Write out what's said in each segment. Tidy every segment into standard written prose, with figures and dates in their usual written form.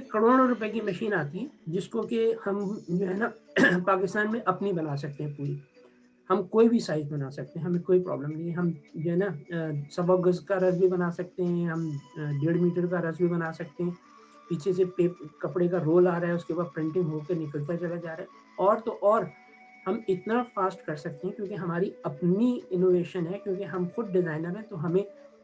करोड़ों रुपए की मशीन आती है जिसको कि हम जो है ना पाकिस्तान में अपनी बना सकते हैं पूरी। हम कोई भी साइज बना सकते हैं, हमें कोई प्रॉब्लम नहीं है। हम जो है ना 1.25 गज का रस भी बना सकते हैं, हम 1.5 मीटर का रस भी बना सकते हैं। पीछे से कपड़े का रोल आ रहा है, उसके बाद प्रिंटिंग होकर निकलता चला जा रहा है। और तो और हम इतना फास्ट कर सकते हैं क्योंकि हमारी अपनी इनोवेशन है, क्योंकि हम खुद डिज़ाइनर हैं, तो हमें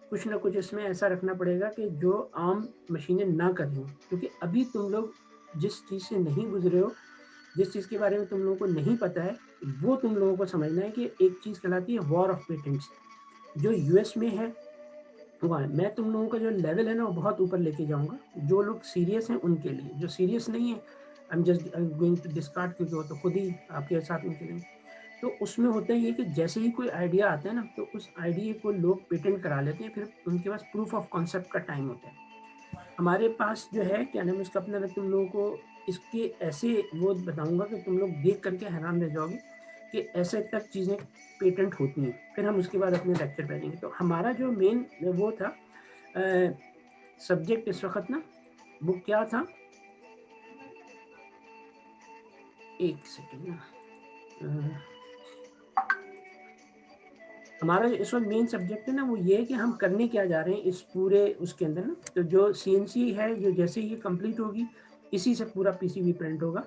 कुछ ना कुछ इसमें ऐसा रखना पड़ेगा कि जो आम मशीनें ना कर रही। क्योंकि अभी तुम लोग जिस चीज़ से नहीं गुजरे हो, जिस चीज़ के बारे में तुम लोगों को नहीं पता है, वो तुम लोगों को समझना है कि एक चीज़ कहलाती है वॉर ऑफ पेटेंट्स, जो यूएस में है हुआ है। मैं तुम लोगों का जो लेवल है ना वो बहुत ऊपर लेके जाऊंगा। जो लोग सीरियस हैं उनके लिए, जो सीरियस नहीं है I am just going to discard, क्योंकि वो तो खुद ही आपके साथ में चलेंगे। तो उसमें होता ही है कि जैसे ही कोई आइडिया आता है ना, तो उस आइडिया को लोग पेटेंट करा लेते हैं, फिर उनके पास प्रूफ ऑफ कॉन्सेप्ट का टाइम होता है। हमारे पास जो है क्या नाम है इसका अपना, मैं तुम लोगों को इसके ऐसे वो बताऊंगा कि तुम लोग देख करके हैरान रह जाओगे कि ऐसे तक चीज़ें पेटेंट होती हैं। फिर हम उसके बाद अपने लेक्चर पे जाएंगे। तो हमारा जो मेन वो था सब्जेक्ट इस वक्त ना, वो क्या था, एक सेकेंड ना, हमारा जो इस वक्त मेन सब्जेक्ट है ना वो ये है कि हम करने क्या जा रहे हैं इस पूरे उसके अंदर ना। तो जो सीएनसी है, जो जैसे ये कंप्लीट होगी इसी से पूरा पीसीबी प्रिंट होगा।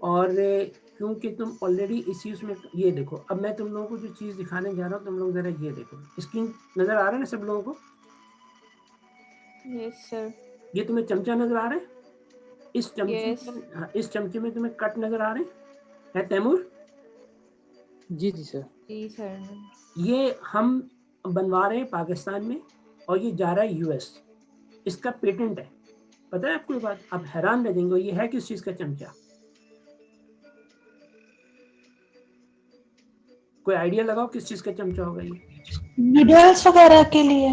और क्योंकि तुम ऑलरेडी इसी उसमें, ये देखो अब मैं तुम लोगों को जो चीज़ दिखाने जा रहा हूँ, तुम लोग ज़रा ये देखो, स्क्रीन नज़र आ रहा है ना सब लोगों को? Yes sir. ये तुम्हें चमचा नज़र आ रहा है? इस चमचे यस। में, इस चमचे में तुम्हें कट नज़र आ रहे हैं, है तैमूर? जी जी सर। जी सर। ये हम बनवा रहे हैं पाकिस्तान में और ये जा रहा है यूएस। इसका पेटेंट है। पता है आपको ये बात? आप हैरान रह जाएंगे। ये है किस चीज का चमचा? कोई आइडिया लगाओ किस चीज का चमचा होगा ये? नूडल्स वगैरह के लिए।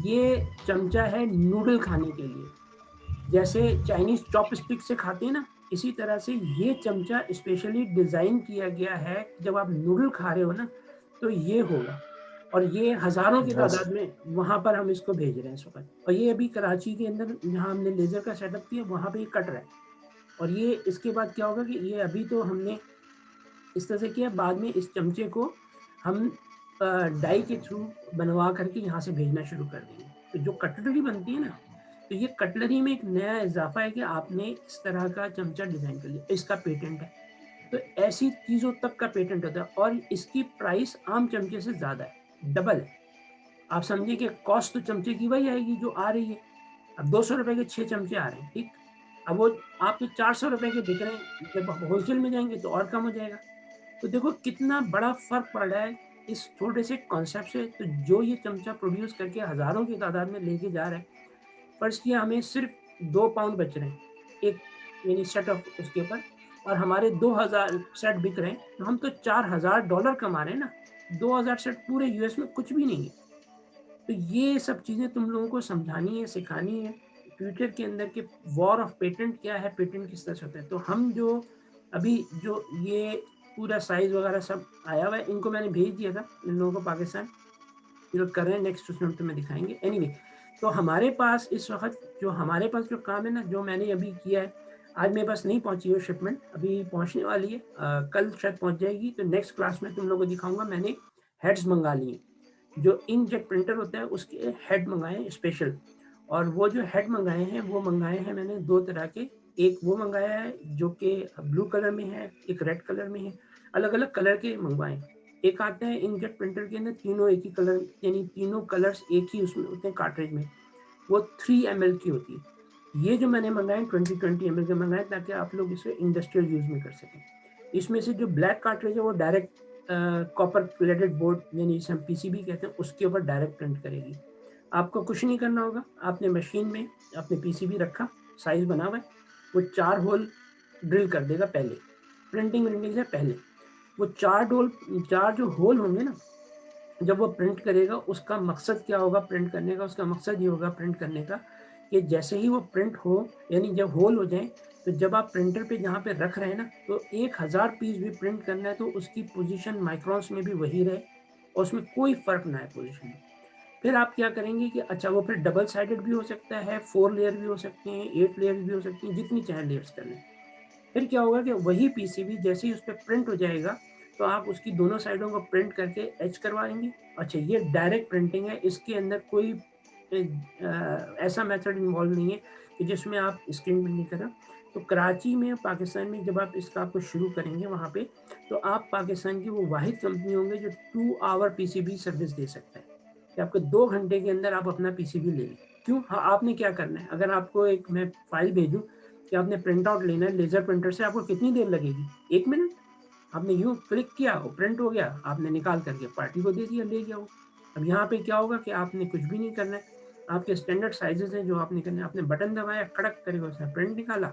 ये चमचा है नूडल खाने के लिए। जैसे चाइनीज चॉपस्टिक से खाते हैं ना, इसी तरह से ये चमचा स्पेशली डिजाइन किया गया है। जब आप नूडल खा रहे हो ना तो ये होगा। और ये हजारों की तादाद में वहां पर हम इसको भेज रहे हैं इस वक्त। और ये अभी कराची के अंदर जहां हमने लेजर का सेटअप किया वहां पे ये कट रहा है। और ये इसके बाद क्या होगा कि ये अभी तो हमने इस तरह से किया, बाद में इस चमचे को हम डाई के थ्रू बनवा करके यहाँ से भेजना शुरू कर देंगे। तो जो कटलरी बनती है ना, तो ये कटलरी में एक नया इजाफा है कि आपने इस तरह का चमचा डिजाइन कर लिया, इसका पेटेंट है। तो ऐसी चीजों तक का पेटेंट होता है और इसकी प्राइस आम चमचे से ज्यादा है, डबल है। आप समझिए कि कॉस्ट तो चमचे की वही आएगी जो आ रही है। अब 200 रुपए के 6 चमचे आ रहे हैं, ठीक। अब वो आपके 400 रुपए के बिक रहे हैं, जब होलसेल में जाएंगे तो और कम हो जाएगा। तो देखो कितना बड़ा फर्क पड़ रहा है इस छोटे से कॉन्सेप्ट से। तो जो ये चमचा प्रोड्यूस करके हजारों की तादाद में लेके जा रहे हैं, फर्स्ट किया हमें सिर्फ 2 पाउंड बच रहे हैं एक यानी सेट ऑफ उसके ऊपर, और हमारे 2000 सेट बिक रहे हैं, तो हम तो $4000 कमा रहे हैं ना। 2000 सेट पूरे यूएस में कुछ भी नहीं है। तो ये सब चीजें तुम लोगों को समझानी है, सिखानी है फ्यूचर के अंदर के वॉर ऑफ पेटेंट क्या है, पेटेंट किस तरह से होता है। तो हम जो अभी जो ये पूरा साइज वगैरह सब आया हुआ है, इनको मैंने भेज दिया था इन लोगों को पाकिस्तान, ये लोग कर रहे हैं, नेक्स्ट उसमें तुम्हें दिखाएंगे। एनीवे, तो हमारे पास इस वक्त जो हमारे पास जो काम है ना, जो मैंने अभी किया है, आज मेरे पास नहीं पहुंची है शिपमेंट, अभी पहुंचने वाली है, कल शायद पहुंच जाएगी। तो नेक्स्ट क्लास में तुम लोगों को दिखाऊंगा। मैंने हेड्स मंगा लिए, जो इंकजेट प्रिंटर होता है उसके हेड मंगाए स्पेशल। और वो जो हेड मंगाए हैं वो मंगाए हैं मैंने 2 तरह के। एक वो मंगाया है जो कि ब्लू कलर में है, एक रेड कलर में है, अलग अलग कलर के मंगवाए। एक आता है इंकजेट प्रिंटर के अंदर तीनों एक ही कलर, यानी तीनों कलर्स एक ही उसमें होते हैं कार्ट्रिज में, वो 3 ml की होती है। ये जो मैंने मंगाए 20 ml के मंगाए, ताकि आप लोग इसे इंडस्ट्रियल यूज में कर सकें। इसमें से जो ब्लैक कार्ट्रिज है वो डायरेक्ट कॉपर प्लेटेड बोर्ड, यानी जिसे हम पीसीबी कहते हैं, उसके ऊपर डायरेक्ट प्रिंट करेगी। आपको कुछ नहीं करना होगा, आपने मशीन में अपने पीसीबी रखा, साइज बना हुआ है, वो 4 होल ड्रिल कर देगा पहले, प्रिंटिंग से पहले। वो 4 जो होल होंगे ना, जब वो प्रिंट करेगा, उसका मकसद क्या होगा प्रिंट करने का? उसका मकसद ये होगा प्रिंट करने का कि जैसे ही वो प्रिंट हो, यानी जब होल हो जाए, तो जब आप प्रिंटर पे जहाँ पे रख रहे हैं ना, तो 1000 पीस भी प्रिंट करना है तो उसकी पोजीशन माइक्रोन्स में भी वही रहे और उसमें कोई फर्क ना है पोजीशन में। फिर आप क्या करेंगे कि अच्छा वो फिर डबल साइडेड भी हो सकता है, 4 लेयर भी हो सकते हैं, 8 लेयर भी हो सकती हैं, जितनी चाहे लेयर्स कर लें। फिर क्या होगा कि वही पीसीबी जैसे ही उस पे प्रिंट हो जाएगा, तो आप उसकी दोनों साइडों को प्रिंट करके एच करवाएँगे। अच्छा, ये डायरेक्ट प्रिंटिंग है, इसके अंदर कोई ऐसा मेथड इन्वॉल्व नहीं है कि जिसमें आप स्क्रीन प्रिंटिंग कर रहे हो। तो कराची में, पाकिस्तान में जब आप इसका आपको शुरू करेंगे वहाँ पे, तो आप पाकिस्तान की वो वाहिद कंपनी होंगे जो 2 आवर पीसीबी सर्विस दे सकता है, कि आपको 2 घंटे के अंदर आप अपना पीसीबी ले लें। क्यों? हाँ, आपने क्या करना है, अगर आपको एक मैं फाइल भेजूँ कि आपने प्रिंट आउट लेना है लेज़र प्रिंटर से, आपको कितनी देर लगेगी? 1 मिनट? आपने यूँ क्लिक किया, वो प्रिंट हो गया, आपने निकाल करके पार्टी को दे दिया, ले गया वो। अब यहाँ पे क्या होगा कि आपने कुछ भी नहीं करना है, आपके स्टैंडर्ड साइज़ेज़ हैं जो आपने करने हैं, आपने बटन दबाया, कड़क करके उसने प्रिंट निकाला।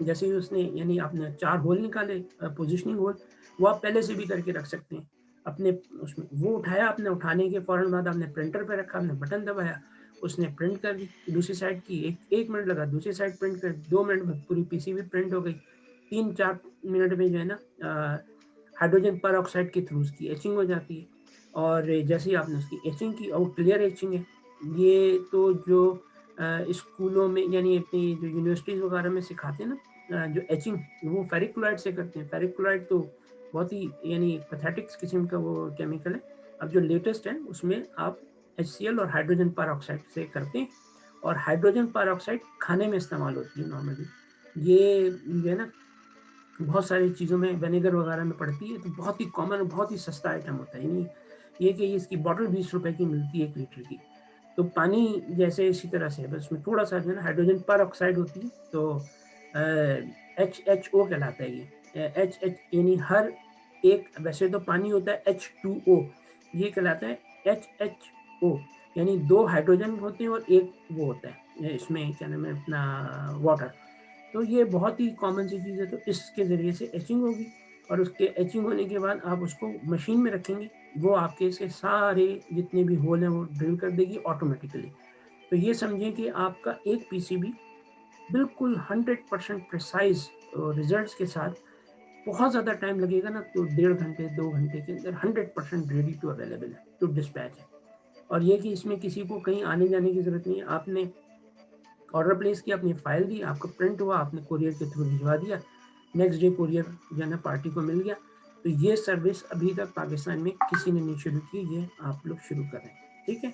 जैसे ही उसने, यानी आपने 4 होल निकाले, पोज़ीशनिंग होल, वो आप पहले से भी करके रख सकते हैं। अपने उसमें वो उठाया, आपने उठाने के फ़ौरन बाद आपने प्रिंटर पे रखा, आपने बटन दबाया, उसने प्रिंट कर दी। दूसरी साइड की 1 मिनट लगा, दूसरी साइड प्रिंट कर, 2 मिनट में पूरी पीसीबी प्रिंट हो गई। 3-4 मिनट में जो है ना हाइड्रोजन पेरोक्साइड के थ्रू उसकी एचिंग हो जाती है। और जैसे ही आपने उसकी एचिंग की, और क्लियर एचिंग है। ये तो जो स्कूलों में, यानी अपनी जो यूनिवर्सिटीज़ वगैरह में सिखाते हैं ना, जो एचिंग, वो फेरिक क्लोराइड से करते हैं। फेरिक क्लोराइड तो बहुत ही, यानी पैथेटिक किस्म का वो केमिकल है। अब जो लेटेस्ट है उसमें आप HCl और हाइड्रोजन पेरोक्साइड से करते हैं, और हाइड्रोजन पेरोक्साइड खाने में इस्तेमाल होती है नॉर्मली। ये जो है ना बहुत सारी चीज़ों में, विनेगर वगैरह में पड़ती है, तो बहुत ही कॉमन और बहुत ही सस्ता आइटम होता है। यानी ये कि इसकी बॉटल 20 रुपए की मिलती है 1 लीटर की। तो पानी जैसे इसी तरह से है, बस उसमें थोड़ा सा जो है ना हाइड्रोजन पेरोक्साइड होती है, तो HHO कहलाता है ये। HH यानी हर एक, वैसे तो पानी होता है H2O, ये कहलाता है HHO, यानी 2 हाइड्रोजन होते हैं और 1 वो होता है इसमें, क्या नाम है अपना, वाटर। तो ये बहुत ही कॉमन सी चीज़ है। तो इसके ज़रिए से एचिंग होगी, और उसके एचिंग होने के बाद आप उसको मशीन में रखेंगे, वो आपके इसके सारे जितने भी होल हैं वो ड्रिल कर देगी ऑटोमेटिकली। तो ये समझें कि आपका एक पीसीबी बिल्कुल 100% प्रिसाइज रिजल्ट्स के साथ, बहुत ज़्यादा टाइम लगेगा ना तो 1.5 घंटे 2 घंटे के अंदर 100% रेडी टू अवेलेबल है, टू डिस्पैच है। और ये कि इसमें किसी को कहीं आने जाने की ज़रूरत नहीं है। आपने ऑर्डर प्लेस किया, अपनी फाइल दी, आपका प्रिंट हुआ, आपने कोरियर के थ्रू भिजवा दिया, नेक्स्ट डे कोरियर जो है ना पार्टी को मिल गया। तो ये सर्विस अभी तक पाकिस्तान में किसी ने नहीं शुरू की, ये आप लोग शुरू कर रहे हैं, ठीक है।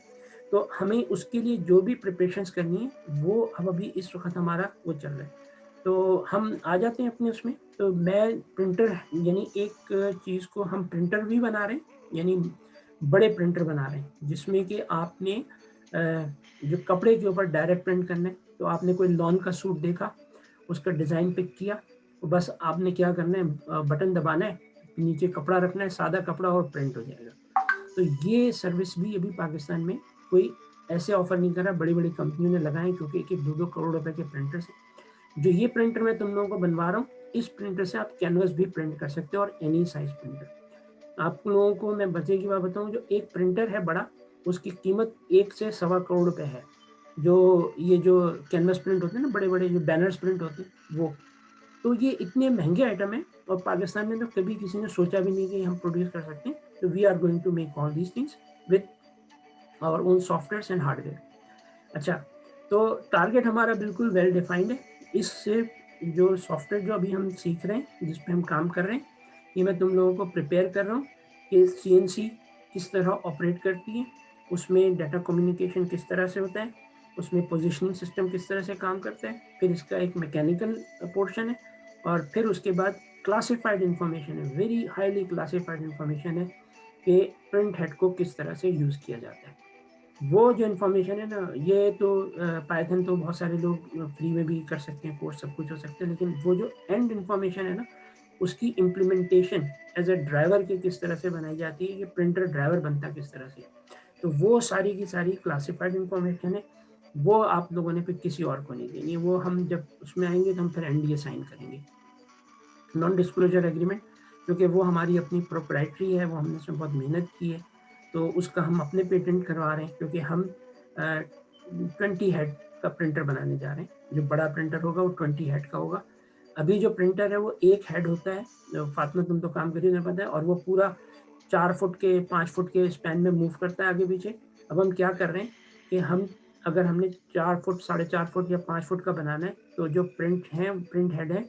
तो हमें उसके लिए जो भी प्रिपरेशंस करनी है वो अब अभी इस वक्त हमारा वो चल रहा है। तो हम आ जाते हैं अपने उसमें। तो मैं प्रिंटर, यानी एक चीज़ को हम प्रिंटर भी बना रहे हैं, यानी बड़े प्रिंटर बना रहे हैं, जिसमें कि आपने जो कपड़े के ऊपर डायरेक्ट प्रिंट करना है। तो आपने कोई लॉन का सूट देखा, उसका डिज़ाइन पिक किया, तो बस आपने क्या करना है, बटन दबाना है, नीचे कपड़ा रखना है, सादा कपड़ा, और प्रिंट हो जाएगा। तो ये सर्विस भी अभी पाकिस्तान में कोई ऐसे ऑफर नहीं कर रहा, बड़ी-बड़ी कंपनियों ने लगाए, क्योंकि 1-1 2-2 करोड़ रुपए के प्रिंटर्स हैं। जो ये प्रिंटर मैं तुम लोगों को बनवा रहा हूँ, इस प्रिंटर से आप कैनवस भी प्रिंट कर सकते हो, और एनी साइज़ प्रिंटर। आप लोगों को मैं बचे की बात बताऊँ, जो एक प्रिंटर है बड़ा, उसकी कीमत 1 से सवा करोड़ रुपए है। जो ये जो कैनवस प्रिंट होते हैं ना, बड़े-बड़े जो बैनर्स प्रिंट होते हैं वो। तो ये इतने महँगे आइटम हैं, और पाकिस्तान में तो कभी किसी ने सोचा भी नहीं कि हम प्रोड्यूस कर सकते हैं। तो we are going to make all these things with our own softwares and hardware. अच्छा, तो टारगेट हमारा बिल्कुल वेल डिफाइंड है। इससे जो सॉफ्टवेयर जो अभी हम सीख रहे हैं, जिस पे हम काम कर रहे हैं, ये मैं तुम लोगों को प्रिपेयर कर रहा हूँ कि सीएनसी किस तरह ऑपरेट करती है, उसमें डाटा कम्युनिकेशन किस तरह से होता है, उसमें पोजीशनिंग सिस्टम किस तरह से काम करता है, फिर इसका एक मैकेनिकल पोर्शन है, और फिर उसके बाद क्लासिफाइड इंफॉर्मेशन है, वेरी हाईली क्लासिफाइड इंफॉर्मेशन है कि प्रिंट हेड को किस तरह से यूज़ किया जाता है। वो जो इन्फॉर्मेशन है ना, ये तो पाइथन तो बहुत सारे लोग फ्री में भी कर सकते हैं, कोर्स सब कुछ हो सकता है, लेकिन वो जो एंड इन्फॉर्मेशन है ना, उसकी इम्प्लीमेंटेशन एज अ ड्राइवर की किस तरह से बनाई जाती है, ये प्रिंटर ड्राइवर बनता किस तरह से, तो वो सारी की सारी क्लासिफाइड इन्फॉर्मेशन है। वो आप लोगों ने फिर किसी और को नहीं देनी है, वो हम जब उसमें आएंगे तो हम फिर NDA साइन करेंगे, नॉन डिस्क्लोजर एग्रीमेंट, क्योंकि वो हमारी अपनी प्रोप्राइटरी है, वो हमने उसमें बहुत मेहनत की है। तो उसका हम अपने पेटेंट करवा रहे हैं, क्योंकि हम 20 हेड का प्रिंटर बनाने जा रहे हैं। जो बड़ा प्रिंटर होगा वो 20 हेड का होगा। अभी जो प्रिंटर है वो 1 हेड होता है, फातिमा तुम तो काम करी, तुम्हें पता है, और वो पूरा 4 फुट के 5 फुट के स्पैन में मूव करता है आगे पीछे। अब हम क्या कर रहे हैं कि हम अगर हमने 4 फुट 4.5 फुट या 5 फुट का बनाना है, तो जो प्रिंट हेड है,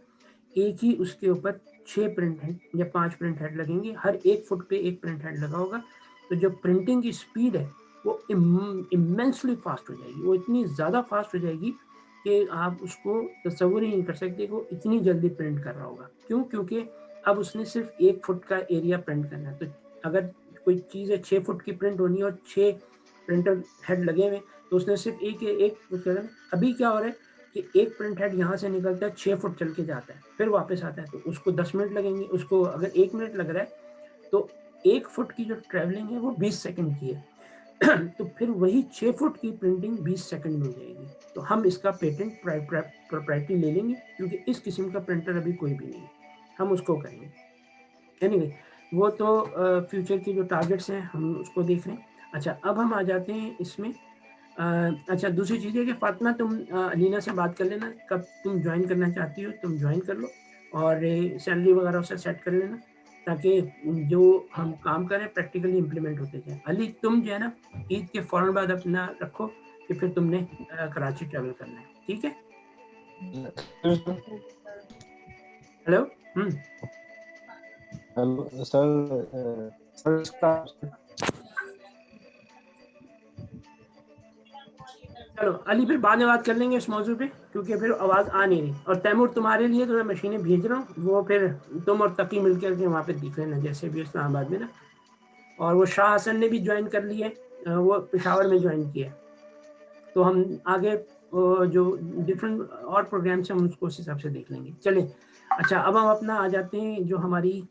एक ही उसके ऊपर 6 प्रिंट हेड या 5 प्रिंट हेड लगेंगे, हर 1 फुट पे 1 प्रिंट हेड लगा होगा। तो जो प्रिंटिंग की स्पीड है वो इमेंसली फास्ट हो जाएगी, वो इतनी ज़्यादा फास्ट हो जाएगी कि आप उसको तस्वुर ही नहीं कर सकते कि वो इतनी जल्दी प्रिंट कर रहा होगा। क्यों? क्योंकि अब उसने सिर्फ 1 फुट का एरिया प्रिंट करना है। तो अगर कोई चीज़ है 6 फुट की प्रिंट होनी है और 6 प्रिंटर हेड लगे हुए, तो उसने सिर्फ एक अभी क्या हो रहा है कि एक प्रिंट हेड यहाँ से निकलता है, 6 फुट चल के जाता है, फिर वापस आता है, तो उसको 10 मिनट लगेंगे। उसको अगर 1 मिनट लग रहा है, तो 1 फुट की जो ट्रैवलिंग है वो 20 सेकंड की है। तो फिर वही 6 फुट की प्रिंटिंग 20 सेकंड में हो जाएगी। तो हम इसका पेटेंट प्रोप्राइटरी ले लेंगे, क्योंकि इस किस्म का प्रिंटर अभी कोई भी नहीं है, हम उसको करेंगे। एनीवे, वो तो फ्यूचर के जो टारगेट्स हैं हम उसको देख रहे हैं। अच्छा, अब हम आ जाते हैं इसमें। अच्छा, दूसरी चीज़ है कि फातिमा, तुम अलीना से बात कर लेना, कब तुम ज्वाइन करना चाहती हो तुम ज्वाइन कर लो, और सैलरी वगैरह उसे सेट कर लेना, ताकि जो हम काम करें प्रैक्टिकली इम्प्लीमेंट होते जाए। अली, तुम जो है ना, ईद के फ़ौरन बाद अपना रखो कि फिर तुमने कराची ट्रैवल करना है, ठीक है? हेलो। Hello sir. सर चलो अली, फिर बाद में बात कर लेंगे इस मौजू पे, क्योंकि फिर आवाज़ आ नहीं रही। और तैमूर, तुम्हारे लिए तो मैं मशीनें भेज रहा हूँ, वो फिर तुम और तकी मिल करके वहाँ पे दिख लेना, जैसे भी इस्लामाबाद में ना। और वो शाह हसन ने भी ज्वाइन कर लिया है, वो पेशावर में ज्वाइन किया है। तो हम आगे जो डिफरेंट और प्रोग्राम्स हैं हम उसको उस हिसाब से देख लेंगे। चले, अच्छा, अब हम अपना आ जाते हैं जो हमारी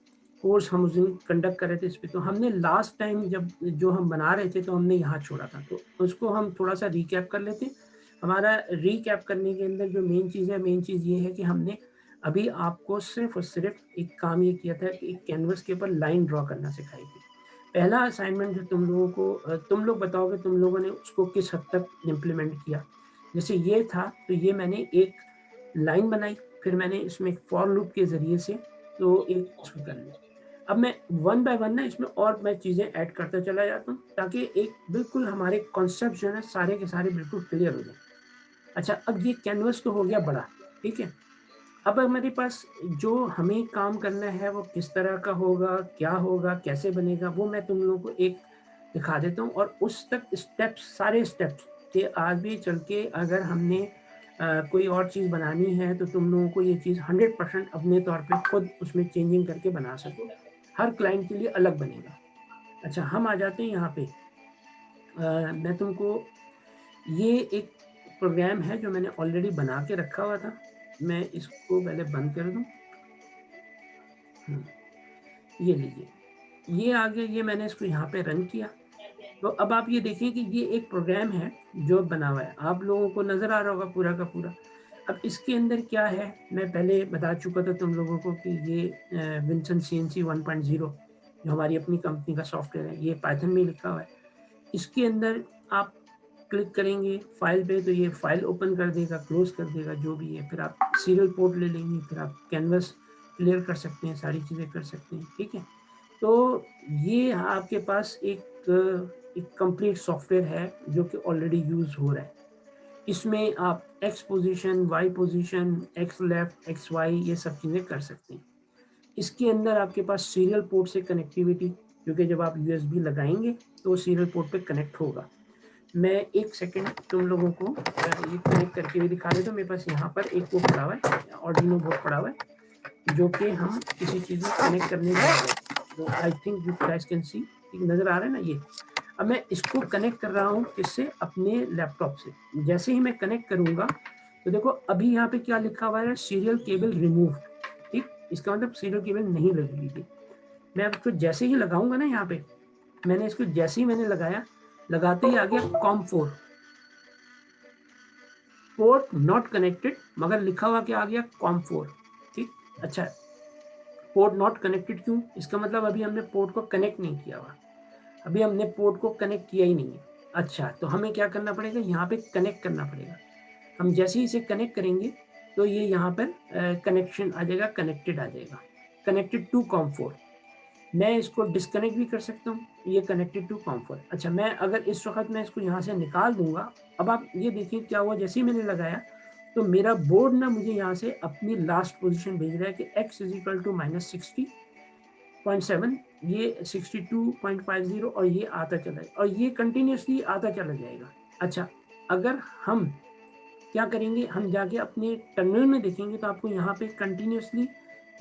कोर्स हम उस दिन कंडक्ट कर रहे थे इस पर। तो हमने लास्ट टाइम जब जो हम बना रहे थे, तो हमने यहाँ छोड़ा था, तो उसको हम थोड़ा सा रिकैप कर लेते हैं। हमारा रिकैप करने के अंदर जो मेन चीज़ ये है कि हमने अभी आपको सिर्फ और सिर्फ एक काम ये किया था कि एक कैनवस के ऊपर लाइन ड्रॉ करना सिखाई थी। पहला असाइनमेंट जो तुम लोगों को, तुम लोग बताओगे तुम लोगों ने उसको किस हद तक इम्प्लीमेंट किया। जैसे ये था, तो ये मैंने एक लाइन बनाई, फिर मैंने इसमें एक फॉर लूप के ज़रिए से तो एक उसको कर लिया। अब मैं वन बाय वन ना इसमें और मैं चीज़ें ऐड करता चला जाता हूँ, ताकि एक बिल्कुल हमारे कॉन्सेप्ट जो है ना सारे के सारे बिल्कुल क्लियर हो जाए। अच्छा, अब ये कैनवस तो हो गया बड़ा, ठीक है। अब हमारे पास जो हमें काम करना है वो किस तरह का होगा, क्या होगा, कैसे बनेगा, वो मैं तुम लोगों को एक दिखा देता हूँ। और उस तक स्टेप्स, सारे स्टेप्स के आगे चल के अगर हमने कोई और चीज़ बनानी है, तो तुम लोगों को ये चीज़ 100% अपने तौर पे खुद उसमें चेंजिंग करके बना सको। हर क्लाइंट के लिए अलग बनेगा। अच्छा, हम आ जाते हैं यहाँ पे। मैं तुमको ये एक प्रोग्राम है जो मैंने ऑलरेडी बना के रखा हुआ था, मैं इसको पहले बंद कर दूं। ये लीजिए, ये आ गया, ये मैंने इसको यहाँ पे रन किया। तो अब आप ये देखिए कि ये एक प्रोग्राम है जो बना हुआ है, आप लोगों को नज़र आ रहा होगा पूरा का पूरा। अब इसके अंदर क्या है, मैं पहले बता चुका था तुम लोगों को कि ये विंसन CNC 1.0 जो हमारी अपनी कंपनी का सॉफ्टवेयर है, ये पाइथन में लिखा हुआ है। इसके अंदर आप क्लिक करेंगे फाइल पे, तो ये फाइल ओपन कर देगा, क्लोज कर देगा, जो भी है। फिर आप सीरियल पोर्ट ले लेंगे, फिर आप कैनवस क्लियर कर सकते हैं, सारी चीज़ें कर सकते हैं, ठीक है। तो ये आपके पास एक कंप्लीट सॉफ्टवेयर है जो कि ऑलरेडी यूज़ हो रहा है। इसमें आप X position, Y position, X left, X Y, ये सब चीज़ें कर सकते हैं। इसके अंदर आपके पास सीरियल पोर्ट से कनेक्टिविटी, क्योंकि जब आप USB लगाएंगे तो सीरियल पोर्ट पे कनेक्ट होगा। मैं एक सेकंड तुम लोगों को ये कनेक्ट करके भी दिखा देता हूँ। मेरे पास यहाँ पर एक वो पड़ा हुआ है, आर्डिनो बोर्ड पड़ा हुआ है, जो कि हम किसी चीज़ में कनेक्ट करने जा रहे हैं। तो I think you guys can see, नज़र आ रहा है ना ये। अब मैं इसको कनेक्ट कर रहा हूँ किससे, अपने लैपटॉप से। जैसे ही मैं कनेक्ट करूँगा तो देखो अभी यहाँ पे क्या लिखा हुआ है, सीरियल केबल रिमूव्ड, ठीक। इसका मतलब सीरियल केबल नहीं लगी थी। मैं इसको जैसे ही लगाऊंगा ना, यहाँ पे मैंने इसको जैसे ही मैंने लगाया, लगाते ही आ गया COM4 पोर्ट नॉट कनेक्टेड, मगर लिखा हुआ क्या आ गया, COM4, ठीक। अच्छा, पोर्ट नॉट कनेक्टेड क्यों, इसका मतलब अभी हमने पोर्ट को कनेक्ट नहीं किया हुआ, अभी हमने पोर्ट को कनेक्ट किया ही नहीं है। अच्छा, तो हमें क्या करना पड़ेगा, यहाँ पे कनेक्ट करना पड़ेगा। हम जैसे ही इसे कनेक्ट करेंगे तो ये यहाँ पर कनेक्शन आ जाएगा, कनेक्टेड आ जाएगा, कनेक्टेड टू COM4। मैं इसको डिस्कनेक्ट भी कर सकता हूँ, ये कनेक्टेड टू कॉम4। अच्छा, मैं अगर इस वक्त मैं इसको यहाँ से निकाल दूंगा, अब आप ये देखिए क्या हुआ, जैसे ही मैंने लगाया तो मेरा बोर्ड ना मुझे यहाँ से अपनी लास्ट पोजीशन भेज रहा है कि x इज इक्वल टू -60.7, ये 62.50 और ये आता चला है, और ये कंटिन्यूसली आता चला जाएगा। अच्छा, अगर हम क्या करेंगे, हम जाके अपने टर्मिनल में देखेंगे तो आपको यहाँ पे कंटिन्यूसली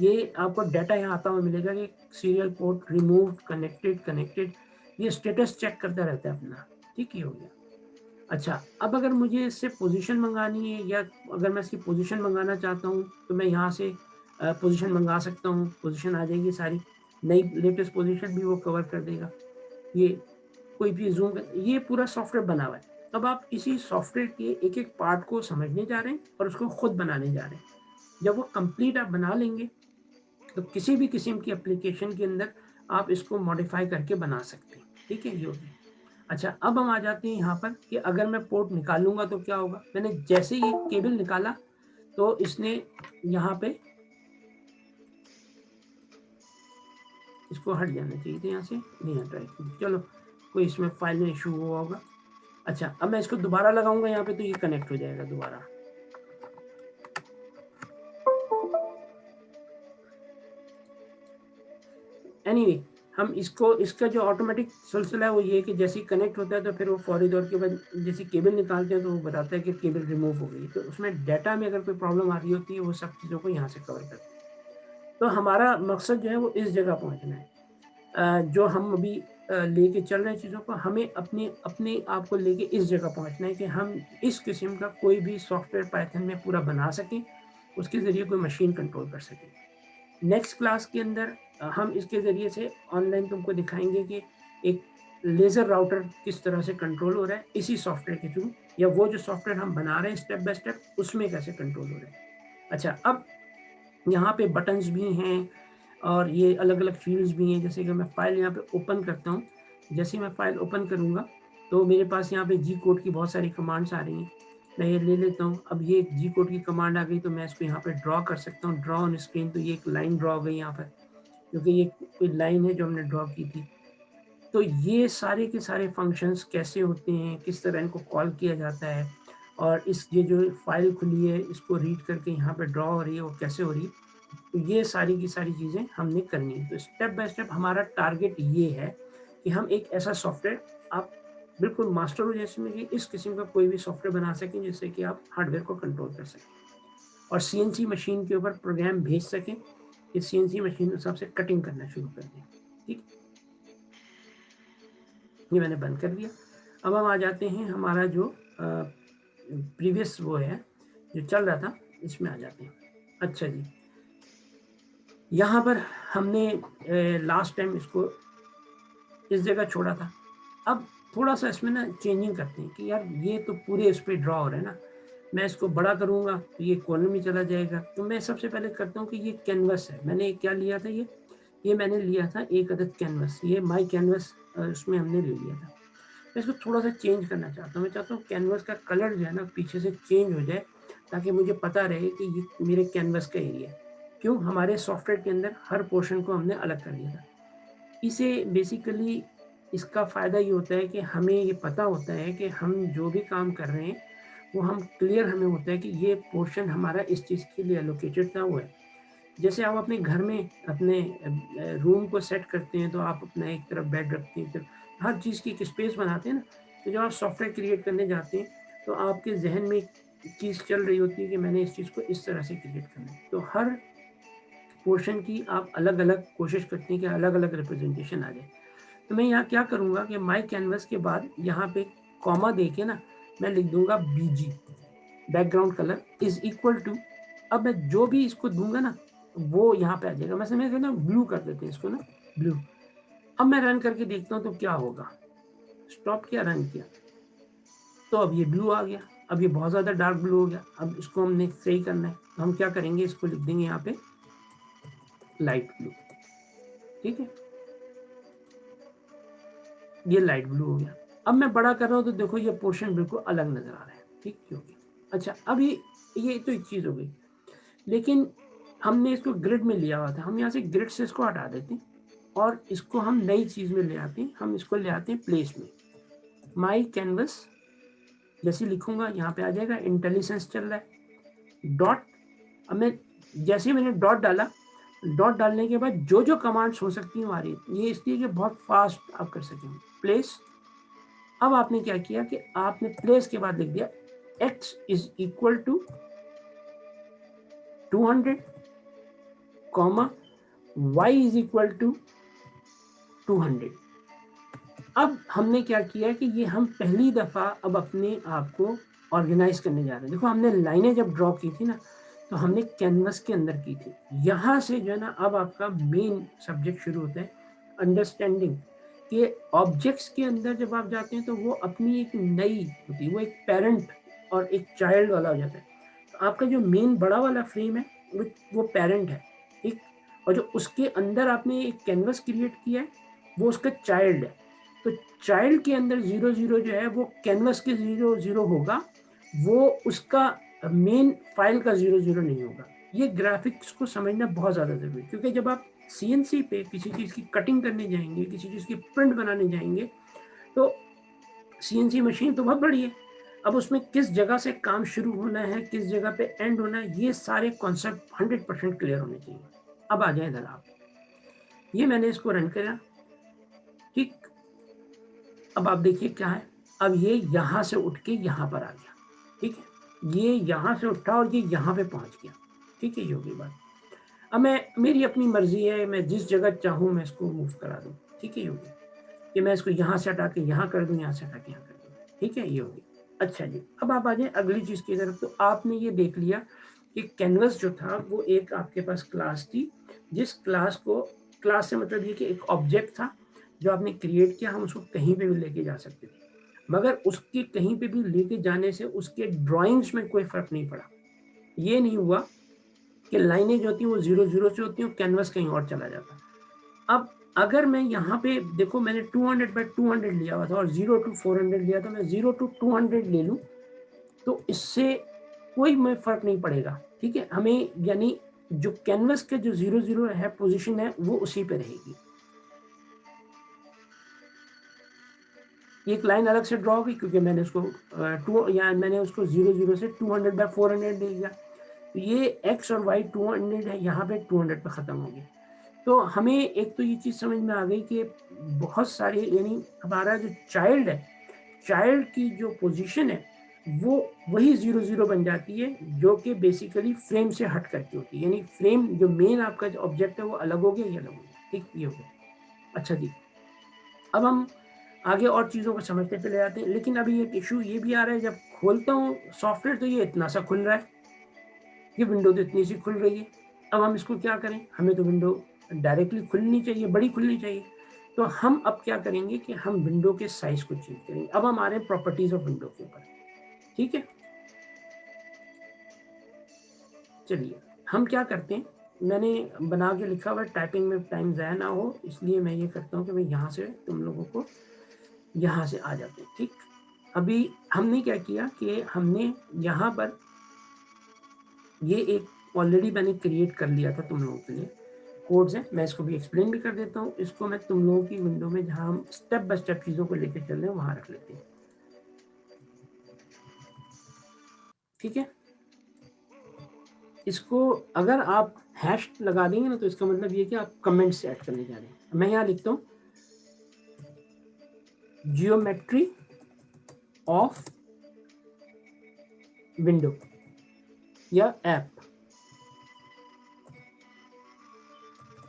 ये आपको डाटा यहाँ आता हुआ मिलेगा कि सीरियल पोर्ट रिमूव्ड, कनेक्टेड, ये स्टेटस चेक करता रहता है अपना। ठीक, ये हो गया। अच्छा, अब अगर मुझे इससे पोजीशन मंगानी है, या अगर मैं इसकी पोजीशन मंगाना चाहता हूँ तो मैं यहाँ से पोजीशन मंगा सकता हूँ, पोजीशन आ जाएगी सारी, नई लेटेस्ट पोजीशन भी वो कवर कर देगा। ये कोई भी जूम, ये पूरा सॉफ्टवेयर बना हुआ है। अब आप इसी सॉफ्टवेयर के एक एक पार्ट को समझने जा रहे हैं और उसको खुद बनाने जा रहे हैं। जब वो कंप्लीट आप बना लेंगे तो किसी भी किस्म की एप्लीकेशन के अंदर आप इसको मॉडिफाई करके बना सकते हैं। ठीक है, ये हो गया। अच्छा, अब हम आ जाते हैं यहाँ पर कि अगर मैं पोर्ट निकालूंगा तो क्या होगा। मैंने जैसे ही केबल निकाला तो इसने यहाँ पे, इसको हट जाना चाहिए था, यहाँ से नहीं हट रहा है, चलो कोई इसमें फाइल में इशू हुआ होगा। अच्छा, अब मैं इसको दोबारा लगाऊंगा यहाँ पे तो ये कनेक्ट हो जाएगा दोबारा। एनीवे, हम इसको, इसका जो ऑटोमेटिक सिलसिला है वो ये है कि जैसे ही कनेक्ट होता है तो फिर वो फौरी तौर के बाद जैसे केबल निकालते हैं तो वो बताता है कि केबल रिमूव हो गई, तो उसमें डाटा में अगर कोई प्रॉब्लम आ रही होती है वो सब चीज़ों को यहाँ से कवर करते हैं। तो हमारा मकसद जो है वो इस जगह पहुँचना है, जो हम अभी लेके चल रहे हैं चीज़ों को, हमें अपने अपने आप को लेके इस जगह पहुँचना है कि हम इस किस्म का कोई भी सॉफ्टवेयर पाइथन में पूरा बना सकें, उसके ज़रिए कोई मशीन कंट्रोल कर सकें। नेक्स्ट क्लास के अंदर हम इसके ज़रिए से ऑनलाइन तुमको दिखाएंगे कि एक लेज़र राउटर किस तरह से कंट्रोल हो रहा है इसी सॉफ्टवेयर के थ्रू, या वो जो सॉफ्टवेयर हम बना रहे हैं स्टेप बाय स्टेप उसमें कैसे कंट्रोल हो रहा है। अच्छा, अब यहाँ पे बटन्स भी हैं और ये अलग अलग फील्ड्स भी हैं। जैसे कि मैं फाइल यहाँ पे ओपन करता हूँ, जैसे मैं फाइल ओपन करूँगा तो मेरे पास यहाँ पे जी कोड की बहुत सारी कमांड्स आ रही हैं। मैं ये ले लेता हूँ, अब ये जी कोड की कमांड आ गई तो मैं इसको यहाँ पे ड्रॉ कर सकता हूँ, ड्रॉ ऑन स्क्रीन। तो ये एक लाइन ड्रॉ हो गई यहाँ पर, क्योंकि ये कोई लाइन है जो हमने ड्रॉ की थी। तो ये सारे के सारे फंक्शंस कैसे होते हैं, किस तरह इनको कॉल किया जाता है, और इस ये जो फाइल खुली है इसको रीड करके यहाँ पे ड्रॉ हो रही है वो कैसे हो रही है, तो ये सारी की सारी चीज़ें हमने करनी है। तो स्टेप बाय स्टेप हमारा टारगेट ये है कि हम एक ऐसा सॉफ्टवेयर, आप बिल्कुल मास्टर हो जैसे में कि इस किस्म का कोई भी सॉफ्टवेयर बना सकें जिससे कि आप हार्डवेयर को कंट्रोल कर सकें और सीएनसी मशीन के ऊपर प्रोग्राम भेज सकें, इस सीएनसी मशीन के हिसाब से कटिंग करना शुरू कर दें। ठीक, ये मैंने बंद कर दिया। अब हम आ जाते हैं हमारा जो प्रीवियस वो है जो चल रहा था, इसमें आ जाते हैं। अच्छा जी, यहाँ पर हमने लास्ट टाइम इसको इस जगह छोड़ा था। अब थोड़ा सा इसमें ना चेंजिंग करते हैं कि यार ये तो पूरे इस पर ड्रॉ हो रहा है ना, मैं इसको बड़ा करूँगा तो ये कॉर्नर में चला जाएगा। तो मैं सबसे पहले करता हूँ कि ये कैनवस है, मैंने क्या लिया था, ये मैंने लिया था एक अदद कैनवस, ये माई कैनवस उसमें हमने ले लिया था। मैं इसको थोड़ा सा चेंज करना चाहता हूँ। मैं चाहता हूँ कैनवस का कलर जो है ना पीछे से चेंज हो जाए, ताकि मुझे पता रहे कि ये मेरे कैनवस का एरिया है। क्यों, हमारे सॉफ्टवेयर के अंदर हर पोर्शन को हमने अलग कर दिया था। इसे बेसिकली इसका फ़ायदा ये होता है कि हमें ये पता होता है कि हम जो भी काम कर रहे हैं वो हम क्लियर हमें होता है कि ये पोर्शन हमारा इस चीज़ के लिए एलोकेटेड था हुआ है। जैसे आप अपने घर में अपने रूम को सेट करते हैं तो आप अपना एक तरफ बेड रखते हैं, फिर हर चीज़ की एक स्पेस बनाते हैं ना। तो जब आप सॉफ्टवेयर क्रिएट करने जाते हैं तो आपके जहन में एक चीज़ चल रही होती है कि मैंने इस चीज़ को इस तरह से क्रिएट करना है। तो हर पोर्शन की आप अलग अलग कोशिश करते हैं कि अलग अलग रिप्रेजेंटेशन आ जाए। तो मैं यहाँ क्या करूँगा कि माई कैनवस के बाद यहाँ पे कॉमा दे के ना मैं लिख दूंगा BG, background colour is equal to, अब मैं जो भी इसको दूंगा ना वो यहाँ पे आ जाएगा। मैं समझ ना ब्लू कर देते हैं इसको ना, ब्लू। अब मैं रन करके देखता हूँ तो क्या होगा, स्टॉप किया, रन किया तो अब ये ब्लू आ गया। अब ये बहुत ज़्यादा डार्क ब्लू हो गया। अब इसको हमने सही करना है तो हम क्या करेंगे, इसको लिख देंगे यहाँ पे लाइट ब्लू। ठीक है, ये लाइट ब्लू हो गया। अब मैं बड़ा कर रहा हूँ तो देखो ये पोर्शन बिल्कुल अलग नजर आ रहा है। ठीक, क्यों? अच्छा, अब ये तो एक चीज़ हो गई, लेकिन हमने इसको ग्रिड में लिया हुआ था, हम यहाँ से ग्रिड से इसको हटा देते हैं। और इसको हम नई चीज में ले आते हैं, हम इसको ले आते हैं प्लेस में। माई कैनवस जैसे लिखूंगा यहाँ पे आ जाएगा, इंटेलिजेंस चल रहा है, डॉट। अब मैं जैसे ही मैंने डॉट डाला, डॉट डालने के बाद जो जो कमांड्स हो सकती हैं हमारी, ये इसलिए कि बहुत फास्ट आप कर सकें, प्लेस। अब आपने क्या किया कि आपने प्लेस के बाद लिख दिया x is equal to 200, comma y is equal to 200। अब हमने क्या किया कि ये हम पहली दफा अब अपने आप को ऑर्गेनाइज करने जा रहे हैं। देखो हमने लाइनें जब ड्रॉ की थी ना, तो हमने कैनवस के अंदर की थी। यहाँ से जो है ना अब आपका मेन सब्जेक्ट शुरू होता है, अंडरस्टैंडिंग कि ऑब्जेक्ट्स के अंदर जब आप जाते हैं तो वो अपनी एक नई होती है, वो एक पेरेंट और एक चाइल्ड वाला हो जाता है। तो आपका जो मेन बड़ा वाला फ्रेम है वो पेरेंट है, ठीक, और जो उसके अंदर आपने एक कैनवस क्रिएट किया है वो उसका चाइल्ड है। तो चाइल्ड के अंदर 0 0 जो है वो कैनवस के 0 0 होगा, वो उसका मेन फाइल का 0 0 नहीं होगा। ये ग्राफिक्स को समझना बहुत ज़्यादा ज़रूरी है, क्योंकि जब आप CNC पे किसी चीज़ की कटिंग करने जाएंगे, किसी चीज़ की प्रिंट बनाने जाएंगे, तो CNC मशीन तो बहुत बड़ी है, अब उसमें किस जगह से काम शुरू होना है, किस जगह पे एंड होना है, ये सारे कॉन्सेप्ट 100% क्लियर होने चाहिए। अब आ जाए इधर आप, ये मैंने इसको रन करा, ठीक। अब आप देखिए क्या है, अब ये यहाँ से उठ के यहाँ पर आ गया, ठीक है, ये यहाँ से उठा और ये यहाँ पे पहुँच गया, ठीक है, ये होगी बात। अब मेरी अपनी मर्जी है, मैं जिस जगह चाहूँ मैं इसको मूव करा दूँ, ठीक है, ये होगी कि मैं इसको यहाँ से हटा के यहाँ कर दूँ, यहाँ से हटा के यहाँ कर दूँ, ठीक है, ये होगी। अच्छा जी, अब आप आ जाए अगली चीज़ की तरफ। तो आपने ये देख लिया कि कैनवस जो था वो एक आपके पास क्लास थी, जिस क्लास को, क्लास से मतलब ये कि एक ऑब्जेक्ट था जो आपने क्रिएट किया, हम उसको कहीं पे भी लेके जा सकते थे, मगर उसके कहीं पे भी लेके जाने से उसके ड्राइंग्स में कोई फर्क नहीं पड़ा। ये नहीं हुआ कि लाइनें जो होती हैं वो 0 0 से होती हैं, कैनवस कहीं और चला जाता। अब अगर मैं यहाँ पे देखो, मैंने 200 by 200 लिया हुआ था और 0 to 400 लिया था, मैं 0 to 200 ले लूँ तो इससे कोई में फर्क नहीं पड़ेगा, ठीक है। हमें यानी जो कैनवस के जो 0 0 है पोजीशन है वो उसी पे रहेगी। एक लाइन अलग से ड्रॉ हुई क्योंकि मैंने उसको मैंने उसको 0 0 से 200 by 400 दे दिया, तो ये x और y 200 है, यहाँ पे 200 पे ख़त्म हो गया। तो हमें एक तो ये चीज़ समझ में आ गई कि बहुत सारे, यानी हमारा जो चाइल्ड है, चाइल्ड की जो पोजीशन है वो वही 0 0 बन जाती है, जो कि बेसिकली फ्रेम से हट करके होती है, यानी फ्रेम जो मेन आपका जो ऑब्जेक्ट है वो अलग हो गया, ये अलग हो गया, ठीक, ये हो गया। अच्छा जी, अब हम आगे और चीज़ों को समझते चले जाते हैं, लेकिन अभी एक इशू ये भी आ रहा है, जब खोलता हूँ सॉफ्टवेयर तो ये इतना सा खुल रहा है, ये विंडो तो इतनी सी खुल रही है। अब हम इसको क्या करें, हमें तो विंडो डायरेक्टली खुलनी चाहिए, बड़ी खुलनी चाहिए। तो हम अब क्या करेंगे कि हम विंडो के साइज को चेंज करेंगे। अब हम आ रहे हैं प्रॉपर्टीज ऑफ विंडो के ऊपर, ठीक है। चलिए हम क्या करते हैं, मैंने बना के लिखा हुआ, टाइपिंग में टाइम ज़ाया ना हो, इसलिए मैं ये करता हूँ कि मैं यहाँ से तुम लोगों को यहाँ से आ जाते हैं, ठीक। अभी हमने क्या किया कि हमने यहाँ पर ये एक ऑलरेडी मैंने क्रिएट कर लिया था तुम लोगों के लिए, कोड्स हैं, मैं इसको भी एक्सप्लेन भी कर देता हूँ। इसको मैं तुम लोगों की विंडो में जहाँ हम स्टेप बाय स्टेप चीज़ों को लेकर चल रहे हैं वहाँ रख लेते हैं, ठीक है। इसको अगर आप हैश लगा देंगे ना तो इसका मतलब ये कि आप कमेंट्स ऐड करने जा रहे हैं। मैं यहाँ लिखता हूँ जियोमेट्री ऑफ विंडो या ऐप,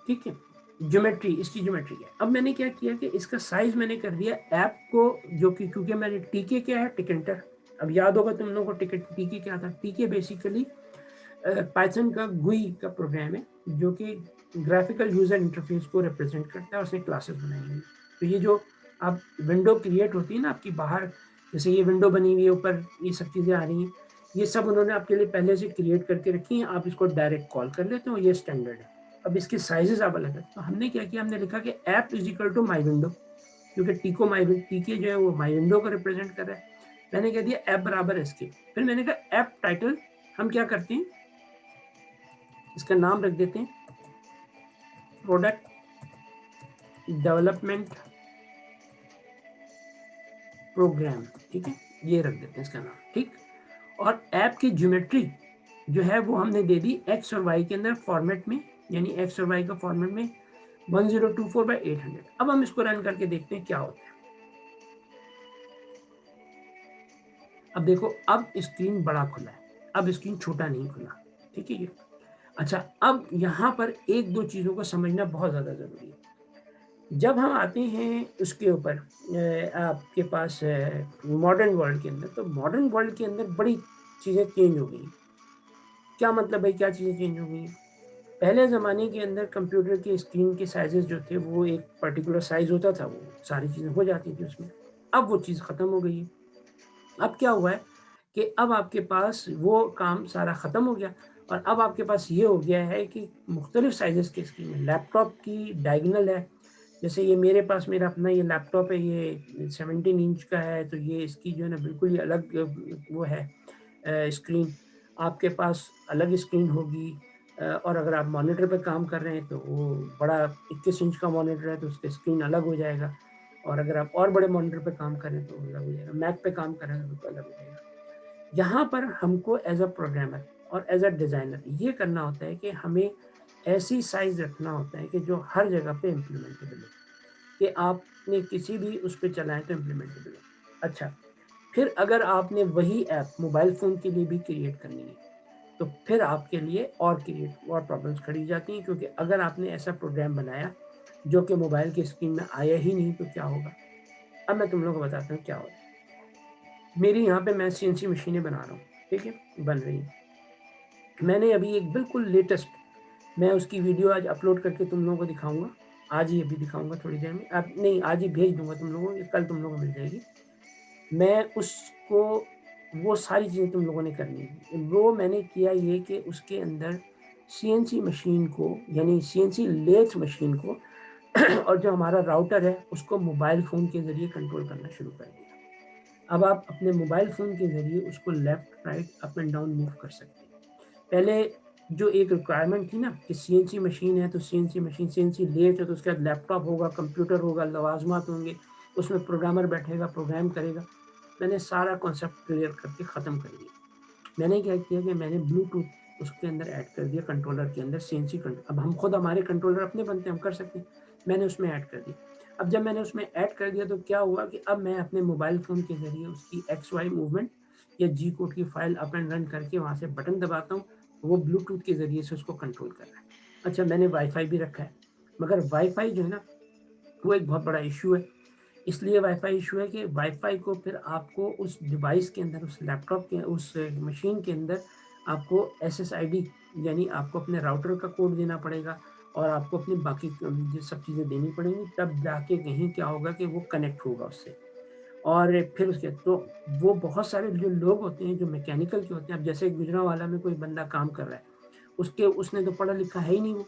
ठीक है, ज्योमेट्री, इसकी ज्योमेट्री है। अब मैंने क्या किया कि इसका साइज मैंने कर दिया ऐप को, जो कि क्योंकि मैंने टीके क्या है, टिकेंटर। अब याद होगा तुम लोगों को टीके क्या था, टीके बेसिकली पाइथन का गुई का प्रोग्राम है जो कि ग्राफिकल यूजर इंटरफेस को रिप्रेजेंट करता है, उसने क्लासेस बनाई हुई। तो ये जो आप विंडो क्रिएट होती है ना आपकी बाहर, जैसे ये विंडो बनी हुई है, ऊपर ये सब चीज़ें आ रही हैं, ये सब उन्होंने आपके लिए पहले से क्रिएट करके रखी हैं, आप इसको डायरेक्ट कॉल कर लेते हो, ये स्टैंडर्ड है। अब इसके साइजेस आप अलग है। तो हमने क्या किया, हमने लिखा कि app is equal to my window, क्योंकि टीके जो है वो माई विंडो को रिप्रेजेंट कर रहा है। मैंने कह दिया ऐप बराबर इसके, फिर मैंने कहा ऐप टाइटल, हम क्या करते हैं इसका नाम रख देते हैं प्रोडक्ट डेवलपमेंट प्रोग्राम, ठीक है, ये रख देते हैं इसका नाम, ठीक। और ऐप की ज्योमेट्री जो है वो हमने दे दी एक्स और वाई के अंदर फॉर्मेट में, यानी एक्स और वाई का फॉर्मेट में 1024/800। अब हम इसको रन करके देखते हैं क्या होता है। अब देखो, अब स्क्रीन बड़ा खुला है, अब स्क्रीन छोटा नहीं खुला, ठीक है ये। अच्छा, अब यहाँ पर एक दो चीज़ों को समझना बहुत ज़्यादा ज़रूरी है। जब हम आते हैं उसके ऊपर आपके पास मॉडर्न वर्ल्ड के अंदर, तो मॉडर्न वर्ल्ड के अंदर बड़ी चीज़ें चेंज हो गई। क्या मतलब है, क्या चीज़ें चेंज हो गई? पहले ज़माने के अंदर कंप्यूटर के स्क्रीन के साइजेस जो थे वो एक पर्टिकुलर साइज होता था, वो सारी चीज़ें हो जाती थी उसमें। अब वो चीज़ ख़त्म हो गई है। अब क्या हुआ है कि अब आपके पास वो काम सारा ख़त्म हो गया, और अब आपके पास ये हो गया है कि मुख्तलिफ साइजेस के स्क्रीन है। लैपटॉप की डायगोनल है, जैसे ये मेरे पास मेरा अपना ये लैपटॉप है, ये 17 इंच का है, तो ये इसकी जो है ना बिल्कुल ही अलग वो है स्क्रीन। आपके पास अलग स्क्रीन होगी, और अगर आप मॉनिटर पे काम कर रहे हैं तो वो बड़ा 21 इंच का मॉनिटर है तो उसका स्क्रीन अलग हो जाएगा, और अगर आप और बड़े मॉनिटर पे काम करें तो अलग हो जाएगा, मैक पे काम कर रहे हैं तो अलग हो जाएगा। यहाँ पर हमको एज अ प्रोग्रामर और एज अ डिज़ाइनर ये करना होता है कि हमें ऐसी साइज रखना होता है कि जो हर जगह पे इम्प्लीमेंटेबल हो, कि आपने किसी भी उस पर चलाएं तो इम्प्लीमेंटेबल हो। अच्छा, फिर अगर आपने वही ऐप मोबाइल फ़ोन के लिए भी क्रिएट करनी है तो फिर आपके लिए और प्रॉब्लम्स खड़ी जाती हैं, क्योंकि अगर आपने ऐसा प्रोग्राम बनाया जो कि मोबाइल की स्क्रीन में आया ही नहीं तो क्या होगा। अब मैं तुम लोगों को बताता हूँ क्या होगा। मेरी यहाँ पे मैं CNC मशीनें बना रहा हूँ, ठीक है, बन रही हैं। मैंने अभी एक बिल्कुल लेटेस्ट, मैं उसकी वीडियो आज अपलोड करके तुम लोगों को दिखाऊंगा, आज ही अभी दिखाऊंगा थोड़ी देर में, अब नहीं आज ही भेज दूंगा तुम लोगों को, कल तुम लोगों को मिल जाएगी। मैं उसको, वो सारी चीज़ें तुम लोगों ने करनी है। वो मैंने किया ये कि उसके अंदर CNC मशीन को, यानी CNC लेथ मशीन को और जो हमारा राउटर है उसको मोबाइल फ़ोन के ज़रिए कंट्रोल करना शुरू कर दिया। अब आप अपने मोबाइल फ़ोन के ज़रिए उसको left right up and down move कर सकते हैं। पहले जो एक रिक्वायरमेंट थी ना कि CNC मशीन है तो CNC मशीन, CNC लेथ है तो उसके बाद लैपटॉप होगा, कंप्यूटर होगा, लवाजमात होंगे, उसमें प्रोग्रामर बैठेगा, प्रोग्राम करेगा। मैंने सारा कॉन्सेप्ट क्लियर करके ख़त्म कर दिया। मैंने क्या किया कि मैंने ब्लूटूथ उसके अंदर ऐड कर दिया, कंट्रोलर के अंदर CNC कंट्रोल। अब हम खुद हमारे कंट्रोलर अपने बनते हैं, हम कर सकते हैं, मैंने उसमें ऐड कर दिया। अब जब मैंने उसमें ऐड कर दिया तो क्या हुआ कि अब मैं अपने मोबाइल फ़ोन के ज़रिए उसकी XY मूवमेंट या G कोड की फाइल अप एंड रन करके वहाँ से बटन दबाता हूँ, वो ब्लूटूथ के ज़रिए से उसको कंट्रोल कर रहा है। अच्छा, मैंने वाईफाई भी रखा है, मगर वाईफाई जो है ना वो एक बहुत बड़ा इशू है। इसलिए वाईफाई इशू है कि वाईफाई को फिर आपको उस डिवाइस के अंदर, उस लैपटॉप के, उस मशीन के अंदर आपको SSID, यानी आपको अपने राउटर का कोड देना पड़ेगा, और आपको अपनी बाकी सब चीज़ें देनी पड़ेंगी, तब जाके कहीं क्या होगा कि वो कनेक्ट होगा उससे। और फिर उसके तो वो बहुत सारे जो लोग होते हैं जो मैकेनिकल के होते हैं, अब जैसे गुजरांवाला में कोई बंदा काम कर रहा है, उसने तो पढ़ा लिखा है ही नहीं,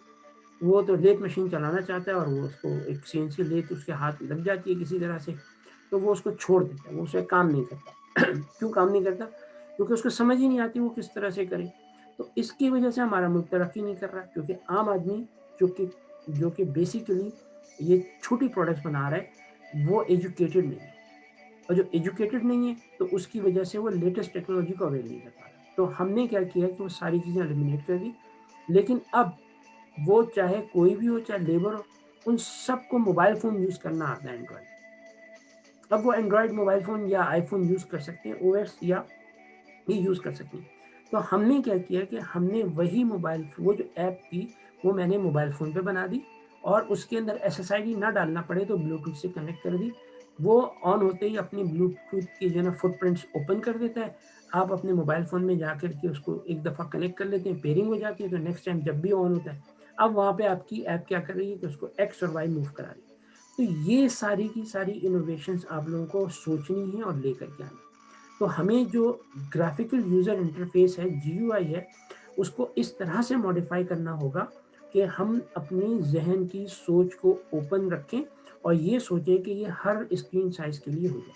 वो तो लेथ मशीन चलाना चाहता है और वो उसको एक CNC लेथ उसके हाथ लग जाती है किसी तरह से, तो वो उसको छोड़ देता है, वो उससे काम नहीं करता। क्यों काम नहीं करता? क्योंकि उसको समझ ही नहीं आती वो किस तरह से करे। तो इसकी वजह से हमारा मुल्क तरक्की नहीं कर रहा, क्योंकि आम आदमी जो कि बेसिकली ये छोटी प्रोडक्ट्स बना रहा है वो एजुकेटेड नहीं है, और जो एजुकेटेड नहीं है तो उसकी वजह से वो लेटेस्ट टेक्नोलॉजी को अवेल नहीं कर पा रहा। तो हमने क्या किया कि वो सारी चीज़ें एलिमिनेट कर दी। लेकिन अब वो चाहे कोई भी हो, चाहे लेबर हो, उन सबको मोबाइल फ़ोन यूज़ करना आता है, एंड्रॉयड। अब वो एंड्रॉयड मोबाइल फ़ोन या आईफ़ोन यूज़ कर सकते हैं, OS या भी यूज़ कर सकते हैं। तो हमने क्या किया कि हमने वही वो जो ऐप थी वो मैंने मोबाइल फ़ोन पे बना दी, और उसके अंदर SSID ना डालना पड़े तो ब्लूटूथ से कनेक्ट कर दी। वो ऑन होते ही अपनी ब्लूटूथ की जो है ना फुटप्रिंट्स ओपन कर देता है। आप अपने मोबाइल फ़ोन में जाकर के उसको एक दफ़ा कनेक्ट कर लेते हैं, पेयरिंग हो जाती है, तो नेक्स्ट टाइम जब भी ऑन होता है, अब वहाँ पे आपकी ऐप क्या कर रही है कि उसको X और Y मूव करा रही है। तो ये सारी की सारी इनोवेशंस आप लोगों को सोचनी है और लेकर के आनी है। तो हमें जो ग्राफिकल यूज़र इंटरफेस है, GUI है, उसको इस तरह से मॉडिफाई करना होगा कि हम अपनी जहन की सोच को ओपन रखें और ये सोचें कि ये हर स्क्रीन साइज़ के लिए हो जाए।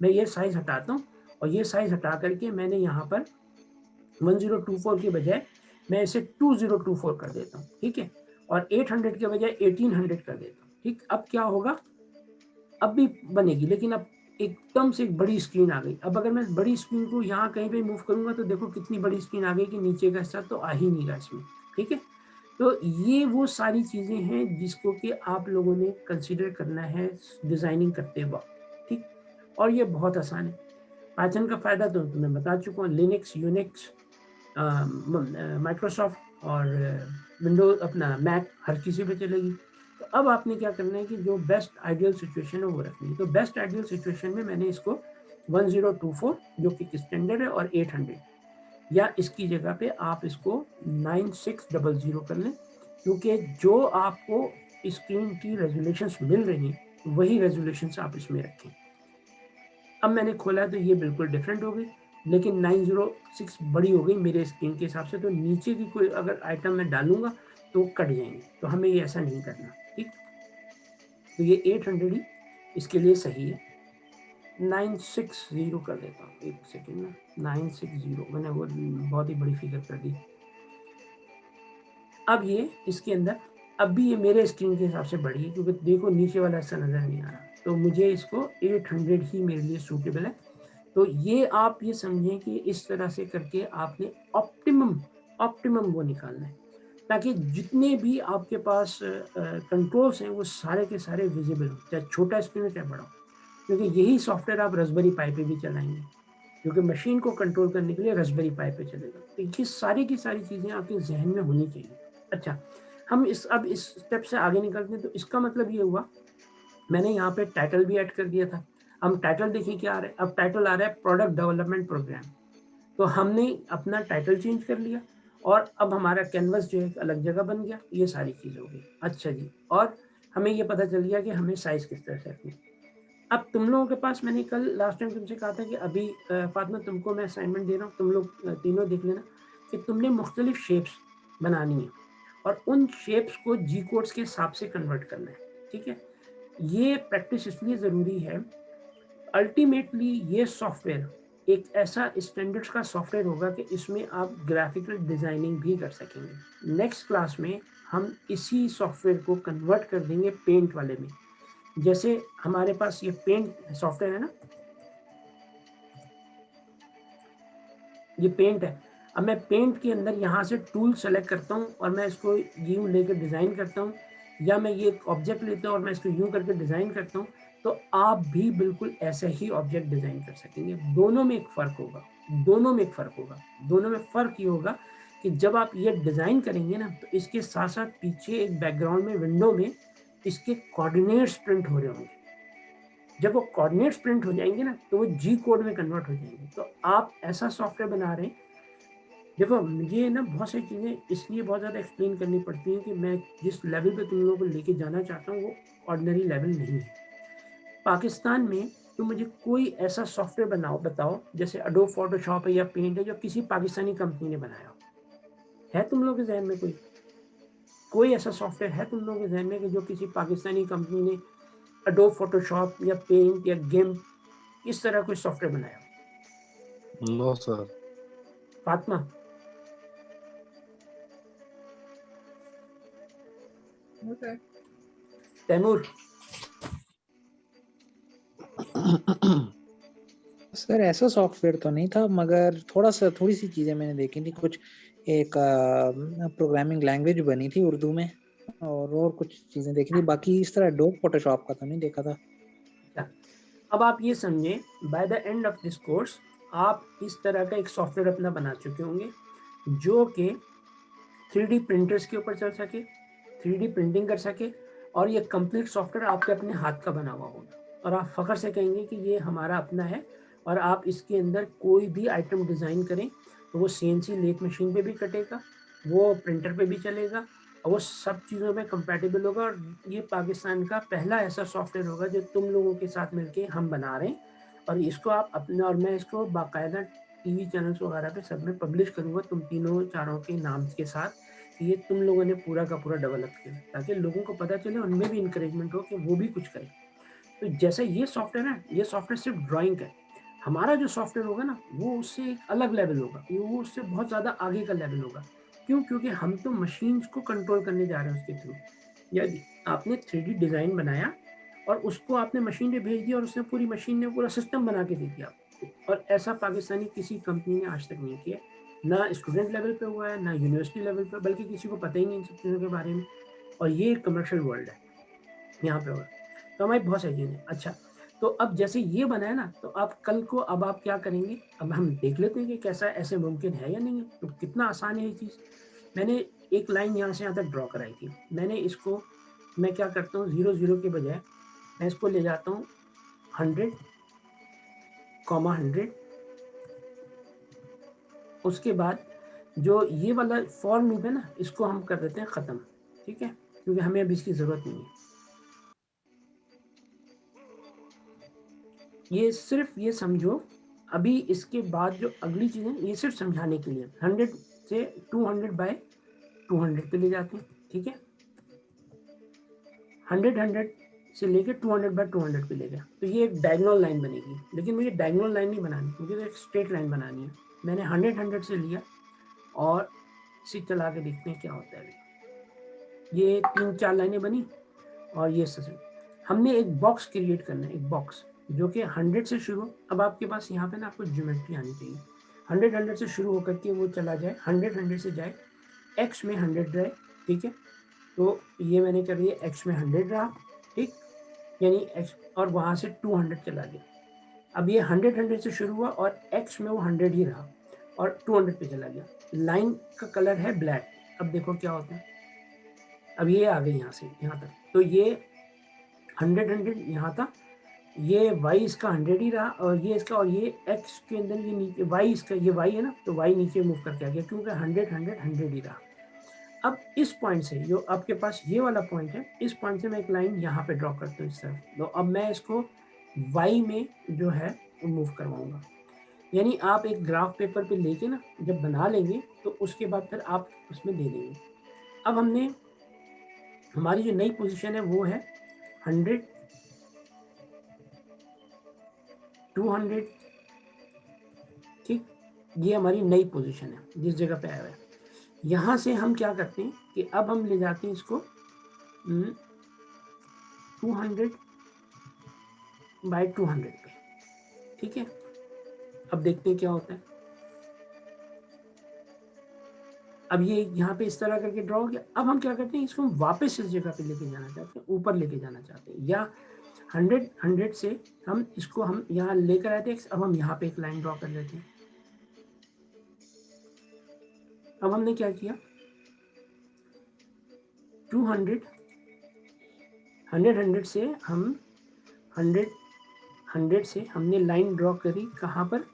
मैं ये साइज़ हटाता हूँ और ये साइज़ हटा करके मैंने यहाँ पर 1024 के बजाय मैं इसे 2024 कर देता हूँ, ठीक है। और 800 के बजाय 1800 कर देता हूँ। ठीक, अब क्या होगा, अब भी बनेगी, लेकिन अब एकदम से एक बड़ी स्क्रीन आ गई। अब अगर मैं बड़ी स्क्रीन को यहाँ कहीं पे मूव करूंगा तो देखो कितनी बड़ी स्क्रीन आ गई कि नीचे का हिस्सा तो आ ही नहीं रहा इसमें। ठीक है, तो ये वो सारी चीज़ें हैं जिसको कि आप लोगों ने कंसीडर करना है डिज़ाइनिंग करते वक्त। ठीक, और ये बहुत आसान है। पाइथन का फ़ायदा तो मैं बता चुका हूँ, लिनक्स, यूनिक्स, माइक्रोसॉफ्ट और विंडोज, अपना मैक, हर किसी पे चलेगी। तो अब आपने क्या करना है कि जो बेस्ट आइडियल सिचुएशन है वो रखनी है। तो बेस्ट आइडियल सिचुएशन में मैंने इसको 1024 जो कि स्टैंडर्ड है और 800, या इसकी जगह पे आप इसको 9600 कर लें, क्योंकि जो आपको स्क्रीन की रेजोल्यूशंस मिल रही हैं वही रेजोल्यूशंस आप इसमें रखें। अब मैंने खोला तो ये बिल्कुल डिफरेंट हो गई, लेकिन 906 बड़ी हो गई मेरे स्क्रीन के हिसाब से, तो नीचे की कोई अगर आइटम मैं डालूंगा तो कट जाएंगे, तो हमें ये ऐसा नहीं करना। ठीक, तो ये 800 ही इसके लिए सही है। 960 कर देता हूँ, एक सेकेंड ना, 960, मैंने वो बहुत ही बड़ी फिगर कर दी। अब ये इसके अंदर, अब भी ये मेरे स्क्रीन के हिसाब से बड़ी है, क्योंकि देखो नीचे वाला हिस्सा नज़र नहीं आ रहा, तो मुझे इसको 800 ही मेरे लिए सूटेबल है। तो ये आप ये समझें कि इस तरह से करके आपने ऑप्टिमम वो निकालना है, ताकि जितने भी आपके पास कंट्रोल्स हैं वो सारे के सारे विजिबल हो, चाहे छोटा स्क्रीन हो चाहे बड़ा हो। क्योंकि यही सॉफ्टवेयर आप रास्पबेरी पाई पे भी चलाएंगे, क्योंकि मशीन को कंट्रोल करने के लिए रास्पबेरी पाई पे चलेगा। तो ये सारी की सारी चीज़ें आपके जहन में होनी चाहिए। अच्छा, हम अब इस स्टेप से आगे निकलते हैं। तो इसका मतलब ये हुआ, मैंने यहाँ पे टाइटल भी ऐड कर दिया था। हम टाइटल देखिए क्या आ रहा है, अब टाइटल आ रहा है प्रोडक्ट डेवलपमेंट प्रोग्राम। तो हमने अपना टाइटल चेंज कर लिया और अब हमारा कैनवस जो है एक अलग जगह बन गया। ये सारी चीज़ हो गई। अच्छा जी, और हमें ये पता चल गया कि हमें साइज किस तरह से रखनी। अब तुम लोगों के पास, मैंने कल लास्ट टाइम तुमसे कहा था कि अभी फातिमा तुमको मैं असाइनमेंट दे रहा हूँ, तुम लोग तीनों देख लेना कि तुमने मुख्तलिफ शेप्स बनानी है और उन शेप्स को जी कोड्स के हिसाब से कन्वर्ट करना है। ठीक है, ये प्रैक्टिस इसलिए ज़रूरी है, अल्टीमेटली ये सॉफ्टवेयर एक ऐसा स्टैंडर्ड्स का सॉफ्टवेयर होगा कि इसमें आप ग्राफिकल डिज़ाइनिंग भी कर सकेंगे। नेक्स्ट क्लास में हम इसी सॉफ्टवेयर को कन्वर्ट कर देंगे पेंट वाले में। जैसे हमारे पास ये पेंट सॉफ्टवेयर है ना, ये पेंट है। अब मैं पेंट के अंदर यहाँ से टूल सेलेक्ट करता हूँ और मैं इसको यूँ लेकर डिज़ाइन करता हूँ, या मैं ये एक ऑब्जेक्ट लेता हूँ और मैं इसको यूँ करके डिज़ाइन करता हूँ, तो आप भी बिल्कुल ऐसे ही ऑब्जेक्ट डिज़ाइन कर सकेंगे। दोनों में एक फ़र्क होगा, दोनों में फ़र्क ये होगा कि जब आप ये डिज़ाइन करेंगे ना, तो इसके साथ साथ पीछे एक बैकग्राउंड में, विंडो में इसके कोऑर्डिनेट्स प्रिंट हो रहे होंगे। जब वो कोऑर्डिनेट्स प्रिंट हो जाएंगे ना, तो वो जी कोड में कन्वर्ट हो जाएंगे। तो आप ऐसा सॉफ्टवेयर बना रहे हैं। देखो, मुझे ना बहुत सारी चीज़ें इसलिए बहुत ज़्यादा एक्सप्लेन करनी पड़ती हैं कि मैं जिस लेवल पे तुम लोगों को लेके जाना चाहता हूँ वो ऑर्डिनरी लेवल नहीं है। पाकिस्तान में तुम मुझे कोई ऐसा सॉफ्टवेयर बताओ, जैसे एडोब फोटोशॉप है या पेंट है, जो किसी पाकिस्तानी कंपनी ने बनाया हो। है तुम लोगों के जहन में कोई ऐसा सॉफ्टवेयर है तुम लोगों के जहन में कि जो किसी पाकिस्तानी कंपनी ने एडोब फोटोशॉप या पेंट या गेम इस तरह कोई सॉफ्टवेयर बनाया? No sir. Fatima, Taimur, sir ऐसा सॉफ्टवेयर तो नहीं था, मगर थोड़ी सी चीजें मैंने देखी थी। कुछ एक प्रोग्रामिंग लैंग्वेज बनी थी उर्दू में, और कुछ चीजें देखी थी। बाकी इस तरह एडोब फोटोशॉप का तो नहीं देखा था। अब आप ये समझें, by the end of this course आप इस तरह का एक सॉफ्टवेयर अपना बना चुके होंगे जो कि 3D प्रिंटर्स के ऊपर चल सके, 3D प्रिंटिंग कर सके, और ये कंप्लीट सॉफ्टवेयर आपके अपने हाथ का बना हुआ होगा और आप फ़ख्र से कहेंगे कि ये हमारा अपना है। और आप इसके अंदर कोई भी आइटम डिज़ाइन करें तो वो CNC लेथ मशीन पे भी कटेगा, वो प्रिंटर पे भी चलेगा, और वो सब चीज़ों में कंपैटिबल होगा। और ये पाकिस्तान का पहला ऐसा सॉफ्टवेयर होगा जो तुम लोगों के साथ मिलके हम बना रहे हैं, और इसको आप अपने, और मैं इसको बाकायदा TV चैनल्स वगैरह पे सब में पब्लिश करूँगा तुम तीनों चारों के नाम के साथ, कि ये तुम लोगों ने पूरा का पूरा डेवलप किया, ताकि लोगों को पता चले, उनमें भी इंकरेजमेंट हो कि वो भी कुछ करें। तो जैसे ये सॉफ्टवेयर है, ये सॉफ्टवेयर सिर्फ ड्राइंग का है। हमारा जो सॉफ्टवेयर होगा ना, वो उससे एक अलग लेवल होगा, वो उससे बहुत ज़्यादा आगे का लेवल होगा। क्यों? क्योंकि हम तो मशीन्स को कंट्रोल करने जा रहे हैं उसके थ्रू। यदि आपने 3D डिज़ाइन बनाया और उसको आपने मशीन पे भेज दिया और उसने पूरी मशीन ने पूरा सिस्टम बना के दे दिया आपको, और ऐसा पाकिस्तानी किसी कंपनी ने आज तक नहीं किया, ना स्टूडेंट लेवल पे हुआ है, ना यूनिवर्सिटी लेवल पे, बल्कि किसी को पता ही नहीं इन सब चीज़ों के बारे में। और ये कमर्शियल वर्ल्ड है, यहाँ पे होगा। तो हमारी बहुत सारी चीज़ें। अच्छा, तो अब जैसे ये बना है ना, तो आप कल को अब आप क्या करेंगे, अब हम देख लेते हैं कि कैसा ऐसे मुमकिन है या नहीं है। तो कितना आसान है ये चीज़। मैंने एक लाइन यहाँ से यहाँ तक ड्रॉ कराई थी। मैंने इसको, मैं क्या करता हूँ, 0 0 के बजाय मैं इसको ले जाता हूँ 100, 100। उसके बाद जो ये वाला फॉर लूप है ना, इसको हम कर देते हैं ख़त्म, ठीक है, क्योंकि हमें अब इसकी ज़रूरत नहीं है। ये सिर्फ ये समझो, अभी इसके बाद जो अगली चीज़ें, ये सिर्फ समझाने के लिए 100 से 200 बाय 200 पे ले जाते हैं, ठीक है। 100 से लेके 200 बाय 200 पे ले गया, तो ये एक डायगोनल लाइन बनेगी। लेकिन मुझे डायगोनल लाइन नहीं बनानी, मुझे तो एक स्ट्रेट लाइन बनानी है। मैंने 100 से लिया और इसे चला के देखते हैं क्या होता है। अभी ये 3-4 लाइनें बनी और ये सच। हमने एक बॉक्स क्रिएट करना है, एक बॉक्स जो कि 100 से शुरू। अब आपके पास यहाँ पे ना आपको ज्योमेट्री आनी चाहिए। 100 से शुरू होकर के वो चला जाए, 100 से जाए, x में 100 रहे, ठीक है। तो ये मैंने कर दिया, x में 100 रहा, ठीक, यानी x, और वहाँ से 200 चला गया। अब ये 100 से शुरू हुआ और x में वो 100 ही रहा और 200 पे चला गया। लाइन का कलर है ब्लैक। अब देखो क्या होता है। अब ये आ गई यहाँ से यहाँ तक, तो ये 100 यहाँ था, ये y इसका 100 ही रहा और ये इसका, और ये x के अंदर ये नीचे y इसका, ये y है ना, तो y नीचे मूव करके आ गया क्योंकि 100 ही रहा। अब इस पॉइंट से जो आपके पास ये वाला पॉइंट है, इस पॉइंट से मैं एक लाइन यहाँ पे ड्रॉ करता हूँ इस तरफ। तो अब मैं इसको y में जो है मूव करवाऊंगा। यानी आप एक ग्राफ पेपर पे लेके ना जब बना लेंगे तो उसके बाद फिर आप उसमें दे देंगे। अब हमने, हमारी जो नई पोजीशन है वो है 100, 200, ठीक, ये हमारी नई पोजीशन है जिस जगह पे आया हुआ है। यहाँ से हम क्या करते हैं कि अब हम ले जाते हैं इसको 200 बाय 200 पे, ठीक है। अब देखते हैं क्या होता है। अब ये यहाँ पे इस तरह करके ड्रॉ हो गया। अब हम क्या करते हैं, इसको हम वापस इस जगह पे लेके जाना चाहते हैं, ऊपर लेके जाना चाहते हैं, या 100 से हम इसको हम यहाँ लेकर आए थे। अब हम यहाँ पे एक लाइन ड्रॉ कर लेते हैं। अब हमने क्या किया, 200, 100 से हम 100 से हमने लाइन ड्रॉ करी कहाँ पर।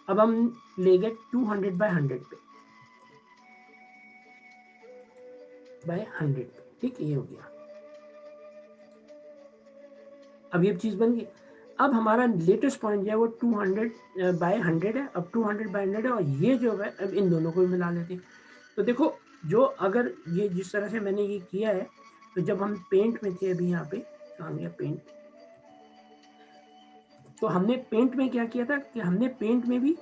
अब हम ले गए 200 बाय 100 पे, बाय 100 पे, ठीक, ये हो गया। अब ये चीज़ बन गई। अब हमारा लेटेस्ट पॉइंट जो है वो 200 बाय 100 है। अब 200 बाय 100 है और ये जो है अब इन दोनों को भी मिला लेते हैं। तो देखो, जो अगर ये जिस तरह से मैंने ये किया है, तो जब हम पेंट में थे, अभी यहाँ पे आ गया पेंट, तो हमने पेंट में क्या किया था कि हमने पेंट में भी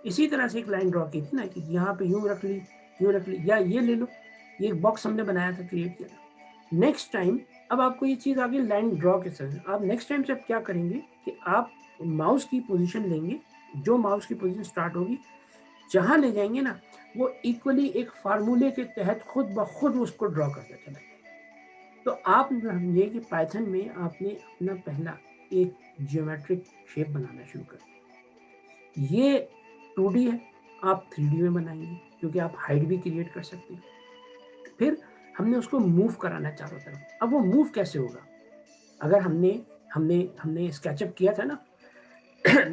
इसी तरह से एक लाइन ड्रॉ की थी ना, कि यहाँ पे यूँ रख ली, यूँ रख ली, या ये ले लो, ये एक बॉक्स हमने बनाया था, क्रिएट किया था। नेक्स्ट टाइम अब आपको ये चीज़ आगे लाइन ड्रॉ के साथ, आप नेक्स्ट टाइम से आप क्या करेंगे कि आप माउस की पोजीशन लेंगे, जो माउस की पोजीशन स्टार्ट होगी, जहाँ ले जाएंगे ना, वो इक्वली एक फार्मूले के तहत खुद ब खुद उसको ड्रॉ करके चला जाएगा। तो आप समझिए कि पाइथन में आपने अपना पहला एक जियोमेट्रिक शेप बनाना शुरू कर दिया। ये 2D है, आप 3D में बनाएंगे क्योंकि आप हाइट भी क्रिएट कर सकते हैं। फिर हमने उसको मूव कराना चारों तरफ। अब वो मूव कैसे होगा, अगर हमने हमने हमने स्केचअप किया था ना,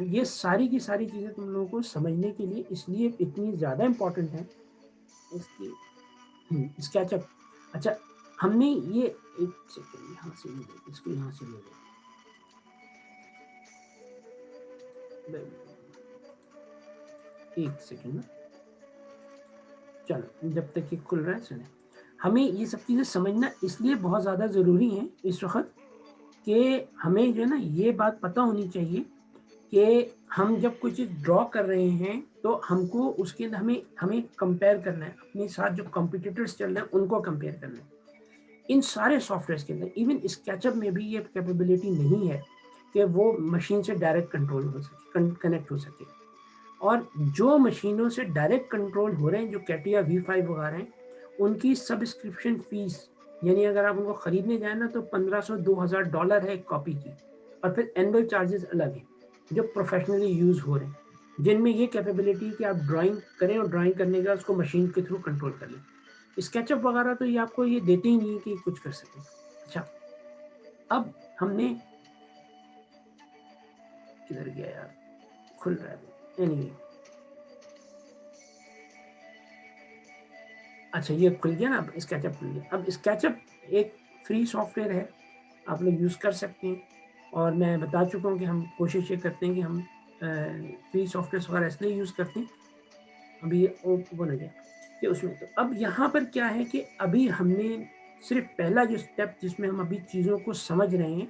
ये सारी की सारी चीज़ें तुम लोगों को समझने के लिए इसलिए इतनी ज़्यादा इम्पोर्टेंट है इसकी स्केचअप। अच्छा, हमने ये, एक सेकेंड, यहाँ से ले लेते, इसको यहाँ से ले लेते, एक सेकेंड ना, चलो जब तक ये खुल रहा है सुने। हमें ये सब चीज़ें समझना इसलिए बहुत ज़्यादा ज़रूरी है इस वक्त कि हमें जो है ना ये बात पता होनी चाहिए कि हम जब कोई चीज़ ड्रॉ कर रहे हैं तो हमको उसके अंदर हमें कंपेयर करना है, अपने साथ जो कॉम्पिटिटर्स चल रहे हैं उनको कंपेयर करना है। इन सारे सॉफ्टवेयर के अंदर इवन स्केचअप में भी ये कैपेबिलिटी नहीं है कि वो मशीन से डायरेक्ट कंट्रोल हो सके, कनेक्ट हो सके। और जो मशीनों से डायरेक्ट कंट्रोल हो रहे हैं, जो कैटिया V5 वगैरह हैं, उनकी सब्सक्रिप्शन फीस, यानी अगर आप उनको खरीदने जाए ना तो $1500-2000 है एक कॉपी की, और फिर एनुअल चार्जेस अलग हैं जो प्रोफेशनली यूज़ हो रहे हैं, जिनमें ये कैपेबिलिटी कि आप ड्राइंग करें और ड्राइंग करने के बाद उसको मशीन के थ्रू कंट्रोल कर लें। स्केचअप वगैरह तो ये आपको ये देते ही नहीं है कि कुछ कर सकें। अच्छा, अब हमने किधर गया यार, खुल रहा है एनीवे। अच्छा, ये खुल गया ना, अब स्केचअप खुल गया। अब स्केचअप एक फ्री सॉफ्टवेयर है, आप लोग यूज़ कर सकते हैं, और मैं बता चुका हूँ कि हम कोशिश ये करते हैं कि हम फ्री सॉफ्टवेयर वगैरह इसलिए यूज़ करते हैं। अभी ओपन हो गया कि उसमें, तो अब यहाँ पर क्या है कि अभी हमने सिर्फ पहला जो स्टेप जिसमें हम अभी चीज़ों को समझ रहे हैं,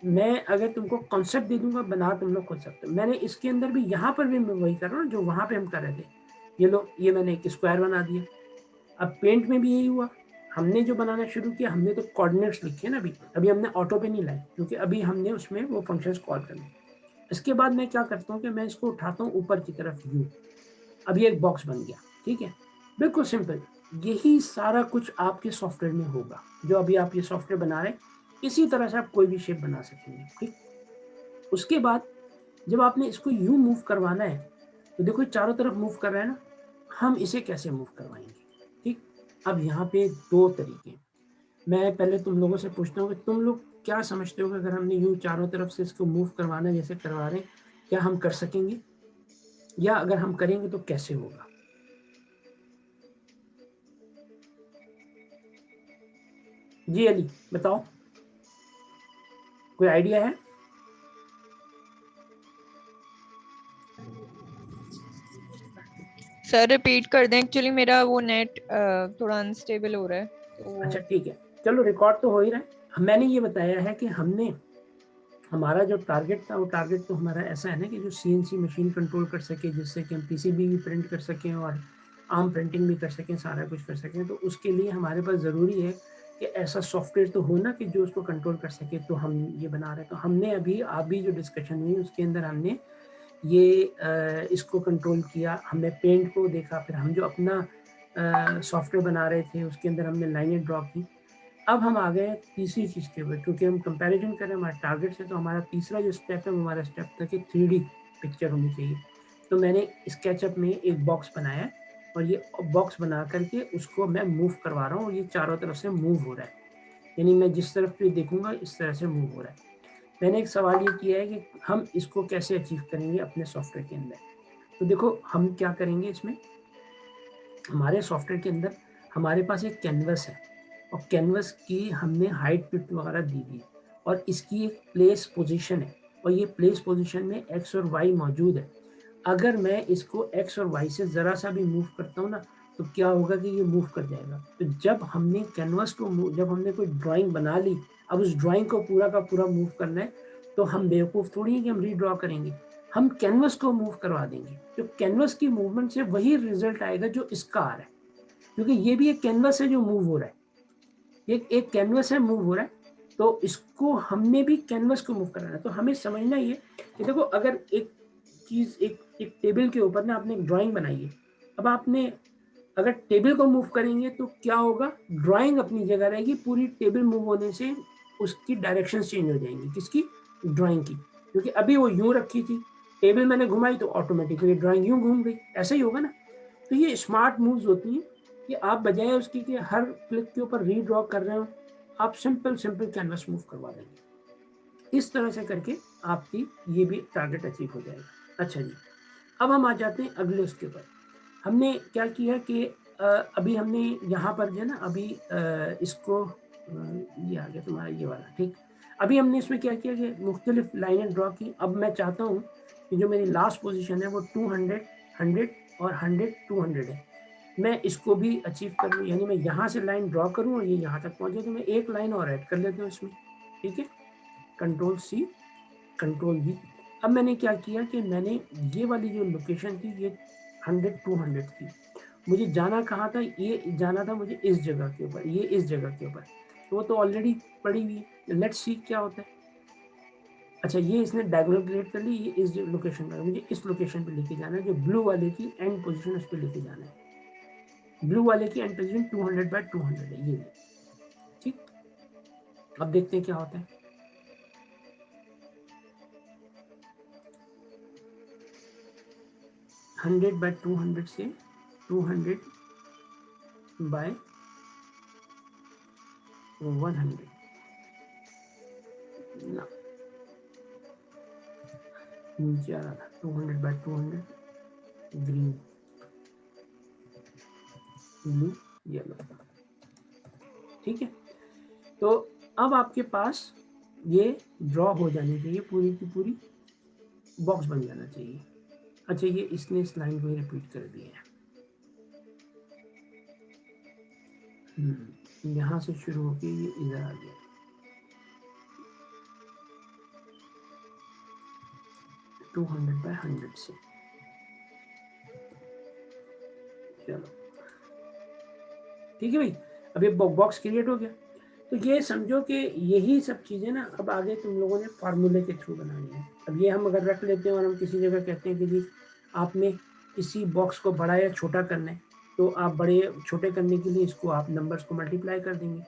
मैं अगर तुमको कॉन्सेप्ट दे दूंगा, बना तुम लोग खुद सकते हो। मैंने इसके अंदर भी यहाँ पर भी मैं वही कर रहा हूँ जो वहाँ पे हम कर रहे थे। ये लो, ये मैंने एक स्क्वायर बना दिया। अब पेंट में भी यही हुआ, हमने जो बनाना शुरू किया, हमने तो कोऑर्डिनेट्स लिखे ना, अभी हमने ऑटो पे नहीं लाए, क्योंकि अभी हमने उसमें वो फंक्शंस कॉल करने। इसके बाद मैं क्या करता हूँ कि मैं इसको उठाता हूँ ऊपर की तरफ यू, अभी एक बॉक्स बन गया, ठीक है, बिल्कुल सिंपल। यही सारा कुछ आपके सॉफ्टवेयर में होगा, जो अभी आप ये सॉफ्टवेयर बना रहे हैं, इसी तरह से आप कोई भी शेप बना सकेंगे, ठीक। उसके बाद जब आपने इसको यूं मूव करवाना है, तो देखो चारों तरफ मूव कर रहा है ना, हम इसे कैसे मूव करवाएंगे, ठीक। अब यहाँ पे दो तरीके, मैं पहले तुम लोगों से पूछता हूँ कि तुम लोग क्या समझते हो कि अगर हमने यूं चारों तरफ से इसको मूव करवाना जैसे करवा रहे हैं, क्या हम कर सकेंगे, या अगर हम करेंगे तो कैसे होगा? जी अली बताओ, कोई आइडिया है? सर रिपीट कर दें, एक्चुअली मेरा वो नेट थोड़ा अनस्टेबल हो रहा है तो अच्छा ठीक है, चलो रिकॉर्ड तो हो ही रहा है। मैंने ये बताया है कि हमने, हमारा जो टारगेट था, वो टारगेट तो हमारा ऐसा है ना कि जो CNC मशीन कंट्रोल कर सके, जिससे कि हम PCB भी प्रिंट कर सकें और आर्म प्रिंटिंग भी कर सकें, सारा कुछ कर सकें। तो उसके लिए हमारे पास ज़रूरी है कि ऐसा सॉफ्टवेयर तो हो ना कि जो उसको कंट्रोल कर सके। तो हम ये बना रहे हैं, तो हमने अभी जो डिस्कशन हुई उसके अंदर हमने ये इसको कंट्रोल किया, हमने पेंट को देखा, फिर हम जो अपना सॉफ्टवेयर बना रहे थे उसके अंदर हमने लाइनें ड्रॉ की। अब हम आ गए तीसरी चीज़ के ऊपर, क्योंकि हम कंपैरिजन कर रहे हैं हमारे टारगेट से, तो हमारा तीसरा जो स्टेप है वो हमारा स्टेप था कि 3D पिक्चर होनी चाहिए। तो मैंने स्केचअप में एक बॉक्स बनाया, और ये बॉक्स बना करके उसको मैं मूव करवा रहा हूँ, और ये चारों तरफ से मूव हो रहा है, यानी मैं जिस तरफ भी देखूंगा इस तरह से मूव हो रहा है। मैंने एक सवाल ये किया है कि हम इसको कैसे अचीव करेंगे अपने सॉफ्टवेयर के अंदर। तो देखो हम क्या करेंगे इसमें, हमारे सॉफ्टवेयर के अंदर हमारे पास एक कैनवस है, और कैनवस की हमने हाइट विड्थ वगैरह दी हुई है, और इसकी एक प्लेस पोजीशन है, और ये प्लेस पोजीशन में x और y मौजूद है। अगर मैं इसको x और y से ज़रा सा भी मूव करता हूँ ना, तो क्या होगा कि ये मूव कर जाएगा। तो जब हमने कैनवस को जब हमने कोई ड्राइंग बना ली, अब उस ड्राइंग को पूरा का पूरा मूव करना है, तो हम बेवकूफ़ थोड़ी है कि हम रीड्रॉ करेंगे, हम कैनवस को मूव करवा देंगे। तो कैनवस की मूवमेंट से वही रिजल्ट आएगा जो इसका आ रहा है, क्योंकि ये भी एक कैनवस है जो मूव हो रहा है, ये एक कैनवस है मूव हो रहा है, तो इसको हमने भी कैनवस को मूव कराना है। तो हमें समझना ये कि देखो, अगर एक चीज़ एक टेबल के ऊपर ना आपने एक ड्राइंग बनाई है, अब आपने अगर टेबल को मूव करेंगे तो क्या होगा, ड्राइंग अपनी जगह रहेगी, पूरी टेबल मूव होने से उसकी डायरेक्शन चेंज हो जाएंगी, किसकी, ड्राइंग की, क्योंकि अभी वो यूं रखी थी, टेबल मैंने घुमाई तो ऑटोमेटिकली ड्राइंग यूं घूम गई, ऐसा ही होगा ना। तो ये स्मार्ट मूव्स होती हैं कि आप बजाय उसकी कि हर क्लिक के ऊपर रीड्रॉ कर रहे हो, आप सिंपल कैनवस मूव करवा देंगे। इस तरह से करके आपकी ये भी टारगेट अचीव हो जाएगा। अच्छा जी, अब हम आ जाते हैं अगले उसके ऊपर। हमने क्या किया कि अभी हमने यहाँ पर जो है ना, अभी इसको ये आ गया तुम्हारा ये वाला, ठीक। अभी हमने इसमें क्या किया कि मुख्तलिफ लाइनें ड्रॉ की। अब मैं चाहता हूँ कि जो मेरी लास्ट पोजीशन है वो 200, 100 और 100, 200 है, मैं इसको भी अचीव कर लूँ, यानी मैं यहाँ से लाइन ड्रॉ करूँ और ये यहाँ तक पहुँचे, तो मैं एक लाइन और ऐड कर लेता हूँ इसमें, ठीक है, Ctrl+C, Ctrl+V। अब मैंने क्या किया कि मैंने ये वाली जो लोकेशन थी ये 100-200 थी, मुझे जाना कहाँ था, ये जाना था मुझे इस जगह के ऊपर, ये इस जगह के ऊपर, तो वो तो ऑलरेडी पड़ी हुई है। लेट्स सी क्या होता है। अच्छा, ये इसने डायगोनल क्रिएट कर ली, ये इस लोकेशन पर, मुझे इस लोकेशन पे लेके जाना है, जो ब्लू वाले की एंड पोजीशन उस पर लेके जाना है। ब्लू वाले की एंड पोजीशन 200/200 है, ये ठीक। अब देखते हैं क्या होता है। हंड्रेड बाय 200 से 200/100 ना, नीचे आ रहा था 200/200, ग्रीन, ब्लू, येलो, ठीक है। तो अब आपके पास ये ड्रॉ हो जानी चाहिए, पूरी की पूरी बॉक्स बन जाना चाहिए। अच्छा, ये इसने इस लाइन को ही रिपीट कर दिया है। यहाँ से शुरू होके ये इधर आ गया, 200/100 से। चलो ठीक है भाई, अब ये बॉक्स क्रिएट हो गया। तो ये समझो कि यही सब चीज़ें ना अब आगे तुम लोगों ने फार्मूले के थ्रू बनानी है। अब ये हम अगर रख लेते हैं और हम किसी जगह कहते हैं कि जी आपने किसी बॉक्स को बड़ा या छोटा करना है, तो आप बड़े छोटे करने के लिए इसको आप नंबर्स को मल्टीप्लाई कर देंगे।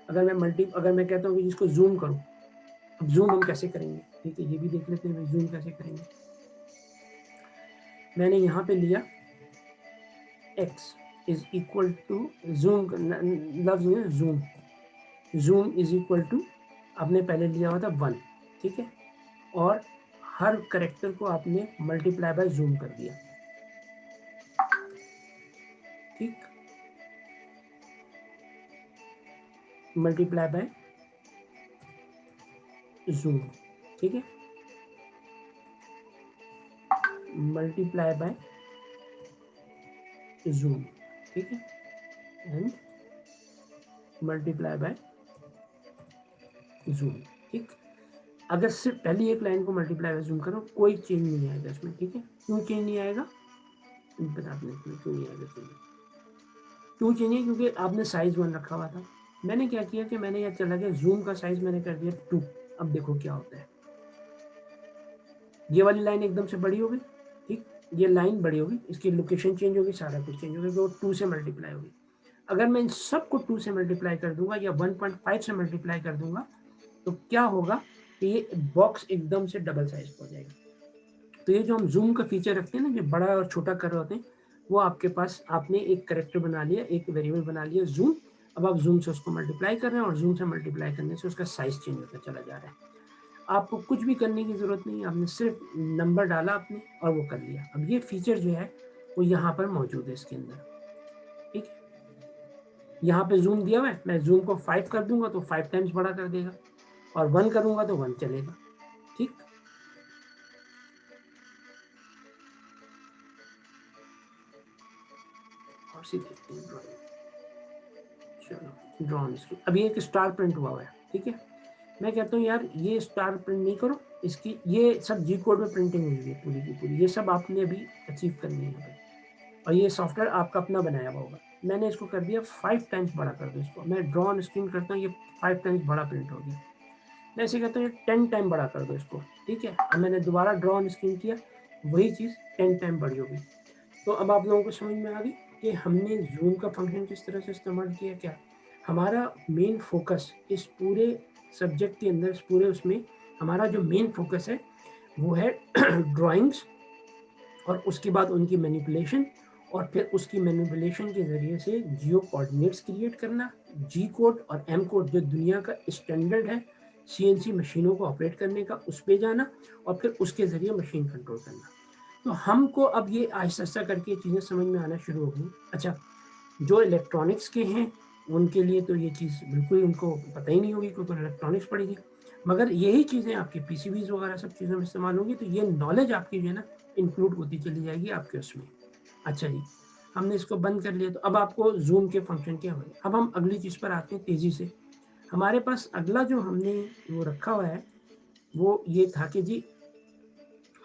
अगर मैं कहता हूँ कि इसको जूम करो, अब जूम हम कैसे करेंगे, ठीक है, ये भी देख लेते हैं जूम कैसे करेंगे। मैंने यहाँ पे लिया x is equal to zoom, लफ्ज में zoom, zoom is equal to आपने पहले लिया हुआ था 1, ठीक है, और हर करेक्टर को आपने मल्टीप्लाई बाय जूम कर दिया, ठीक, मल्टीप्लाई बाय जूम, ठीक है, मल्टीप्लाई बाय जूम, ठीक है, एंड मल्टीप्लाई बाय जूम, ठीक। अगर सिर्फ पहली एक लाइन को मल्टीप्लाई बाय जूम करो कोई चेंज नहीं आएगा इसमें, ठीक है। क्यों चेंज नहीं आएगा बता दें, इसमें क्यों नहीं आएगा चेंज, क्यों चेंज है, क्योंकि आपने साइज 1 रखा हुआ था। मैंने क्या किया कि मैंने यहाँ चला गया जूम का साइज मैंने कर दिया 2। अब देखो क्या होता है, ये वाली लाइन एकदम से बड़ी होगी, ठीक, ये लाइन बड़ी होगी, इसकी लोकेशन चेंज होगी, सारा कुछ चेंज होगा, वो 2 से मल्टीप्लाई होगी। अगर मैं इन सबको 2 से मल्टीप्लाई कर दूंगा या 1.5 से मल्टीप्लाई कर दूंगा तो क्या होगा कि ये बॉक्स एकदम से डबल साइज हो जाएगा। तो ये जो हम जूम का फीचर रखते हैं ना, जो बड़ा और छोटा कर रहे होते हैं, वो आपके पास आपने एक करेक्टर बना लिया, एक वेरिएबल बना लिया जूम। अब आप जूम से उसको मल्टीप्लाई कर रहे हैं और जूम से मल्टीप्लाई करने से उसका साइज चेंज होता चला जा रहा है। आपको कुछ भी करने की जरूरत नहीं, आपने सिर्फ नंबर डाला आपने और वो कर लिया। अब ये फीचर जो है वो यहाँ पर मौजूद है इसके अंदर, ठीक है। यहाँ पे जूम दिया हुआ है, मैं जूम को 5 कर दूंगा तो 5 टाइम्स बड़ा कर देगा, और 1 करूंगा तो 1 चलेगा, ठीक। और सी देखते हैं ड्राइंग, चलो ड्रॉन इसकी। अभी एक स्टार प्रिंट हुआ है, ठीक है। मैं कहता हूँ यार ये स्टार प्रिंट नहीं करो, इसकी ये सब जी कोड में प्रिंटिंग हुई है पूरी की पूरी, ये सब आपने अभी अचीव करनी है यहाँ पे, और ये सॉफ्टवेयर आपका अपना बनाया हुआ होगा। मैंने इसको कर दिया 5 टाइम्स बड़ा कर दो इसको, मैं ड्रॉ ऑन स्क्रीन करता हूँ, ये 5 टाइम्स बड़ा प्रिंट हो गया। मैं ऐसे कहता हूँ 10 टाइम बड़ा कर दो इसको, ठीक है। अब मैंने दोबारा ड्रॉ ऑन स्क्रीन किया, वही चीज़ 10 टाइम बड़ी होगी। तो अब आप लोगों को समझ में आ गई कि हमने जूम का फंक्शन किस तरह से इस्तेमाल किया। क्या हमारा मेन फोकस इस पूरे सब्जेक्ट के अंदर, इस पूरे उसमें हमारा जो मेन फोकस है वो है ड्राइंग्स, और उसके बाद उनकी मैनिपुलेशन, और फिर उसकी मैनिपुलेशन के ज़रिए से जियो कोऑर्डिनेट्स क्रिएट करना, जी कोड और एम कोड जो दुनिया का स्टैंडर्ड है सीएनसी मशीनों को ऑपरेट करने का, उस पर जाना, और फिर उसके ज़रिए मशीन कंट्रोल करना। तो हमको अब ये आहिस्ता आहिस्ता करके चीज़ें समझ में आना शुरू हो गई। अच्छा, जो इलेक्ट्रॉनिक्स के हैं उनके लिए तो ये चीज़ बिल्कुल उनको पता ही नहीं होगी, क्योंकि इलेक्ट्रॉनिक्स पड़ेगी, मगर यही चीज़ें आपके पीसीबीज वगैरह सब चीज़ों में इस्तेमाल होंगी, तो ये नॉलेज आपकी जो है ना इंक्लूड होती चली जाएगी आपके उसमें। अच्छा जी, हमने इसको बंद कर लिया, तो अब आपको जूम के फंक्शन क्या हुए। अब हम अगली चीज़ पर आते हैं तेज़ी से। हमारे पास अगला जो हमने वो रखा हुआ है वो ये था कि जी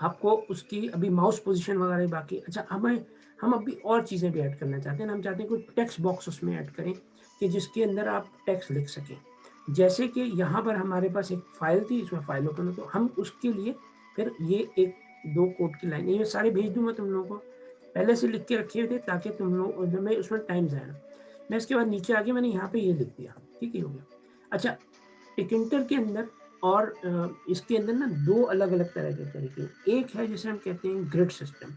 आपको उसकी अभी माउस पोजीशन वगैरह बाकी। अच्छा, हम अभी और चीज़ें भी ऐड करना चाहते हैं। हम चाहते हैं कोई टेक्स्ट बॉक्स उसमें ऐड करें कि जिसके अंदर आप टेक्स्ट लिख सकें। जैसे कि यहाँ पर हमारे पास एक फाइल थी, इसमें फाइल ओपन हो, तो हम उसके लिए फिर ये एक 2 कोड की लाइन, ये सारे भेज दूंगा तुम लोगों को, पहले से लिख के रखे हुए थे ताकि तुम लोग में उसमें टाइम जाए ना। मैं इसके बाद नीचे आके मैंने यहाँ पे ये लिख दिया, ठीक है, हो गया। अच्छा, टिकंटर के अंदर और इसके अंदर ना 2 अलग-अलग तरह के तरीके। एक है जिसे हम कहते हैं ग्रिड सिस्टम।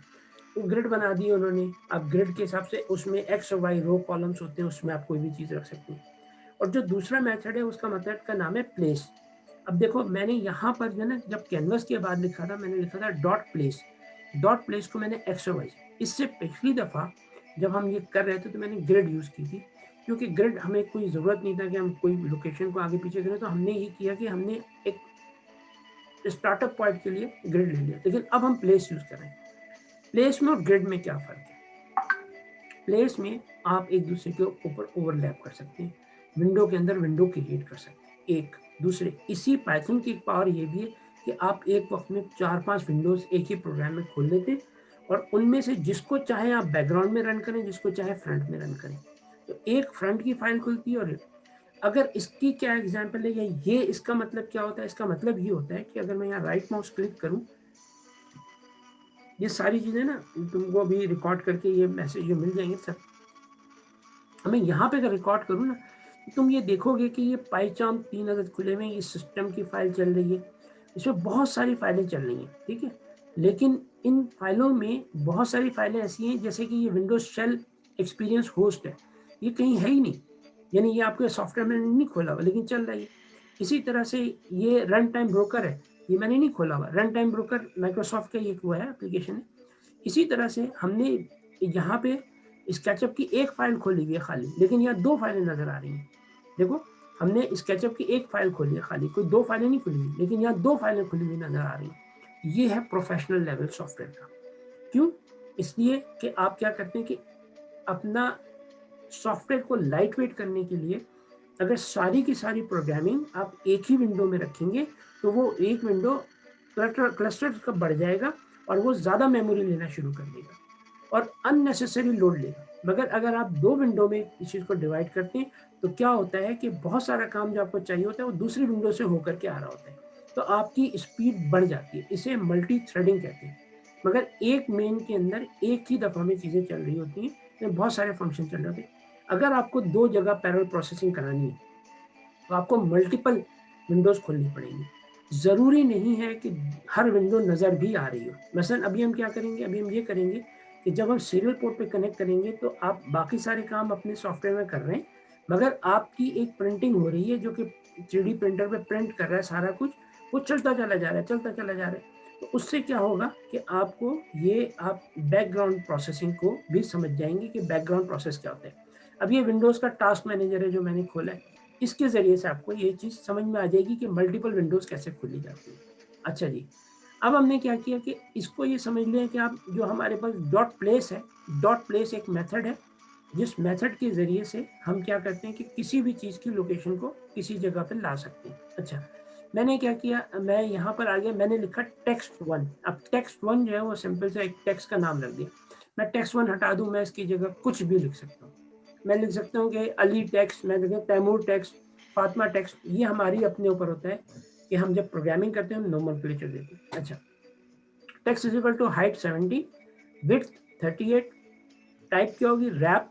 तो ग्रिड बना दिए उन्होंने। अब ग्रिड के हिसाब से उसमें एक्स और वाई रो कॉलम्स होते हैं, उसमें आप कोई भी चीज़ रख सकते हैं। और जो दूसरा मेथड है उसका मेथड का नाम है प्लेस। अब देखो मैंने यहाँ पर जो ना जब कैनवस के बाद लिखा था, मैंने लिखा था डॉट प्लेस। डॉट प्लेस को मैंने एक्स और वाई, इससे पिछली दफ़ा जब हम ये कर रहे थे तो मैंने ग्रिड यूज़ की थी, क्योंकि ग्रिड हमें कोई ज़रूरत नहीं था कि हम कोई लोकेशन को आगे पीछे करें। तो हमने ये किया कि हमने एक स्टार्टअप पॉइंट के लिए ग्रिड ले लिया। लेकिन अब हम प्लेस यूज़ कर रहे हैं। प्लेस में और ग्रिड में क्या फ़र्क है? प्लेस में आप एक दूसरे के ऊपर ओवरलैप कर सकते हैं, विंडो के अंदर विंडो क्रिएट कर सकते हैं। एक दूसरे, इसी पाइथन की एक पावर ये भी है कि आप एक वक्त में 4-5 विंडोज़ एक ही प्रोग्राम में खोल लेते हैं और उनमें से जिसको चाहे आप बैकग्राउंड में रन करें, जिसको चाहे फ्रंट में रन करें। तो एक फ्रंट की फाइल खुलती है। और अगर इसकी क्या एग्जांपल है या ये इसका मतलब क्या होता है? इसका मतलब ये होता है कि अगर मैं यहाँ राइट माउस क्लिक करूँ, ये सारी चीज़ें ना तुमको अभी रिकॉर्ड करके ये मैसेज जो मिल जाएंगे सब, मैं यहाँ पे अगर रिकॉर्ड करूँ ना, तो तुम ये देखोगे कि ये पाइचाम 3 अदद खुले हुए हैं, ये सिस्टम की फाइल चल रही है, इसमें बहुत सारी फाइलें चल रही हैं, ठीक है। लेकिन इन फाइलों में बहुत सारी फाइलें ऐसी हैं जैसे कि ये विंडोज शेल एक्सपीरियंस होस्ट है, ये कहीं है ही नहीं, यानी ये आपके सॉफ्टवेयर में नहीं खोला हुआ लेकिन चल रही है। इसी तरह से ये रन टाइम ब्रोकर है, ये मैंने नहीं खोला हुआ। रन टाइम ब्रोकर माइक्रोसॉफ्ट का एक वो है, एप्लीकेशन है। इसी तरह से हमने यहाँ पे स्केचअप की एक फाइल खोली हुई है खाली, लेकिन यहाँ 2 फाइलें नजर आ रही हैं। देखो, हमने स्केचअप की एक फाइल खोली है खाली, कोई 2 फाइलें नहीं खुली हुई, लेकिन यहाँ 2 फाइलें खुली हुई नजर आ रही हैं। ये है प्रोफेशनल लेवल सॉफ्टवेयर का। क्यों? इसलिए कि आप क्या करते हैं कि अपना सॉफ्टवेयर को लाइट वेट करने के लिए अगर सारी की सारी प्रोग्रामिंग आप एक ही विंडो में रखेंगे तो वो एक विंडो क्लस्टर का बढ़ जाएगा और वो ज़्यादा मेमोरी लेना शुरू कर देगा और अननेसेसरी लोड लेगा। मगर अगर आप 2 विंडो में इस चीज़ को डिवाइड करते हैं तो क्या होता है कि बहुत सारा काम जो आपको चाहिए होता है वो दूसरी विंडो से होकर के आ रहा होता है, तो आपकी स्पीड बढ़ जाती है। इसे मल्टी थ्रेडिंग कहते हैं। मगर एक मेन के अंदर एक ही दफ़ा में चीज़ें चल रही होती हैं, तो बहुत सारे फंक्शन चल रहे होते हैं। अगर आपको 2 जगह पैरेलल प्रोसेसिंग करानी है तो आपको मल्टीपल विंडोज़ खोलनी पड़ेंगी। ज़रूरी नहीं है कि हर विंडो नज़र भी आ रही हो। मसलन अभी हम क्या करेंगे, अभी हम ये करेंगे कि जब हम सीरियल पोर्ट पे कनेक्ट करेंगे तो आप बाकी सारे काम अपने सॉफ्टवेयर में कर रहे हैं, मगर आपकी एक प्रिंटिंग हो रही है जो कि 3D प्रिंटर पे प्रिंट कर रहा है सारा कुछ, वो चलता चला जा रहा है, चलता चला जा रहा है। तो उससे क्या होगा कि आपको ये आप बैकग्राउंड प्रोसेसिंग को भी समझ जाएंगे कि बैकग्राउंड प्रोसेस क्या होता है। अब ये विंडोज़ का टास्क मैनेजर है जो मैंने खोला है, इसके ज़रिए से आपको ये चीज़ समझ में आ जाएगी कि मल्टीपल विंडोज़ कैसे खोली जाती है। अच्छा जी, अब हमने क्या किया कि इसको ये समझ लिया कि आप जो हमारे पास डॉट प्लेस है, डॉट प्लेस एक मेथड है जिस मेथड के ज़रिए से हम क्या करते हैं कि किसी भी चीज़ की लोकेशन को किसी जगह पर ला सकते हैं। अच्छा, मैंने क्या किया, मैं यहाँ पर आ गया, मैंने लिखा text1। अब text1 जो है वो सिंपल सा एक टेक्स्ट का नाम रख दिया। मैं text1 हटा दूँ, मैं इसकी जगह कुछ भी लिख सकता हूँ। मैं लिख सकता हूँ कि अली टेक्स्ट, मैं लिखूँ तैमूर टेक्स्ट, फातिमा टेक्स्ट। ये हमारी अपने ऊपर होता है कि हम जब प्रोग्रामिंग करते हैं हम नोमेनक्लेचर देते हैं। अच्छा, text is equal to height 70, width 38, type क्या होगी रैप,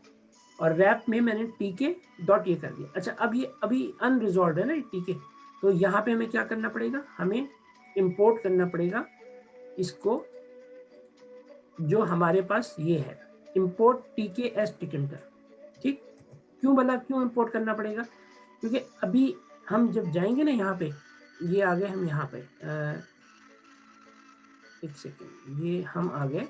और रैप में मैंने टीके डॉट ये कर दिया। अच्छा, अब ये अभी अनरिजॉल्व है ना टीके, तो यहाँ पे हमें क्या करना पड़ेगा, हमें इंपोर्ट करना पड़ेगा इसको, जो हमारे पास ये है इंपोर्ट टीके एस टिकंटर। ठीक, क्यों बोला क्यों इंपोर्ट करना पड़ेगा, क्योंकि अभी हम जब जाएंगे ना यहाँ पे, ये आ गए हम यहाँ पे, एक सेकेंड, ये हम आ गए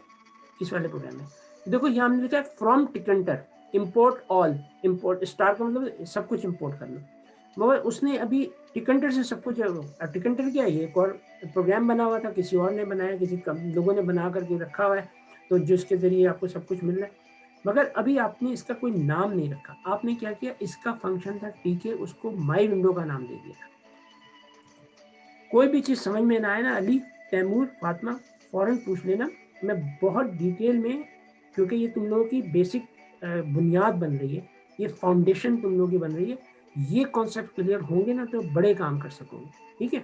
इस वाले प्रोग्राम में। देखो यहाँ हमने लिखा है from tkinter import all. Import star का मतलब सब कुछ इंपोर्ट करना, मगर उसने अभी टिकंटर से सब कुछ, टिकंटर क्या है, ये एक और प्रोग्राम बना हुआ था, किसी और ने बनाया, किसी लोगों ने बना करके रखा हुआ है, तो जिसके ज़रिए आपको सब कुछ मिल रहा है। मगर अभी आपने इसका कोई नाम नहीं रखा। आपने क्या किया, इसका फंक्शन था टीके, उसको माई विंडो का नाम दे दिया। कोई भी चीज़ समझ में ना आए ना, अली, तैमूर, फातिमा, फ़ौरन पूछ लेना, मैं बहुत डिटेल में, क्योंकि ये तुम लोगों की बेसिक बुनियाद बन रही है, ये फाउंडेशन तुम लोगों की बन रही है, ये कॉन्सेप्ट क्लियर होंगे ना तो बड़े काम कर सकोगे, ठीक है।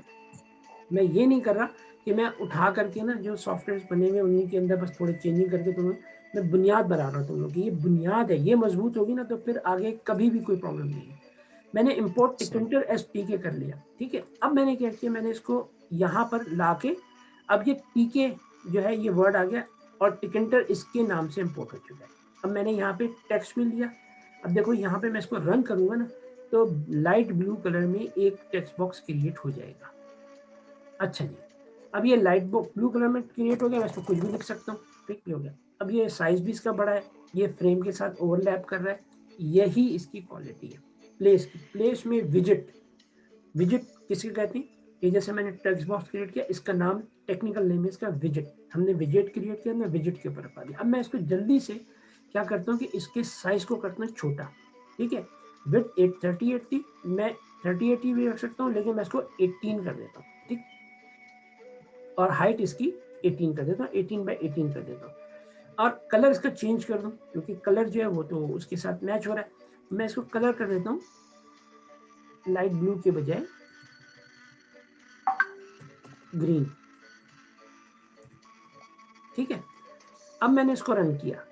मैं ये नहीं कर रहा कि मैं उठा करके ना जो सॉफ्टवेयर बने हुए उन्हीं के अंदर बस थोड़े चेंजिंग करके तुम्हें मैं बुनियाद बना रहा हूँ तुम लोग की, ये बुनियाद है, ये मजबूत होगी ना तो फिर आगे कभी भी कोई प्रॉब्लम नहीं है। मैंने इम्पोर्ट टिकेंटर एस टीके कर लिया, ठीक है। अब मैंने क्या किया, मैंने इसको यहाँ पर ला के, अब ये टीके जो है ये वर्ड आ गया और टिकेंटर इसके नाम से इम्पोर्ट हो चुका है। अब मैंने यहाँ पे टेक्स्ट भी लिया, अब देखो यहाँ पे मैं इसको रन करूँगा ना तो लाइट ब्लू कलर में एक टेक्स्ट बॉक्स क्रिएट हो जाएगा। अच्छा जी, अब ये लाइट ब्लू कलर में क्रिएट हो गया, मैं इसको कुछ भी लिख सकता हूँ, ठीक हो गया। अब ये साइज भी इसका बड़ा है, ये फ्रेम के साथ ओवरलैप कर रहा है, यही इसकी क्वालिटी है। प्लेस की, प्लेस में विजिट, विजिट किसके कहते हैं, ये जैसे मैंने टेक्स्ट बॉक्स क्रिएट किया, इसका नाम टेक्निकल नेम है इसका विजिट, हमने विजिट क्रिएट किया, मैं विजिट के ऊपर रखा दिया। अब मैं इसको जल्दी से क्या करता हूँ कि इसके साइज को करता हूँ छोटा, ठीक है। विड्थ 830 थी, मैं 3080 भी रख सकता हूँ, लेकिन मैं इसको 18 कर देता हूँ, ठीक। और हाइट इसकी 18 कर देता हूँ, 18x18 कर देता हूँ। और कलर इसका चेंज कर दूँ, क्योंकि कलर जो है वो तो उसके साथ मैच हो रहा है। मैं इसको कलर कर देता हूँ लाइट ब्लू के बजाय ग्रीन, ठीक है। अब मैंने इसको रन किया,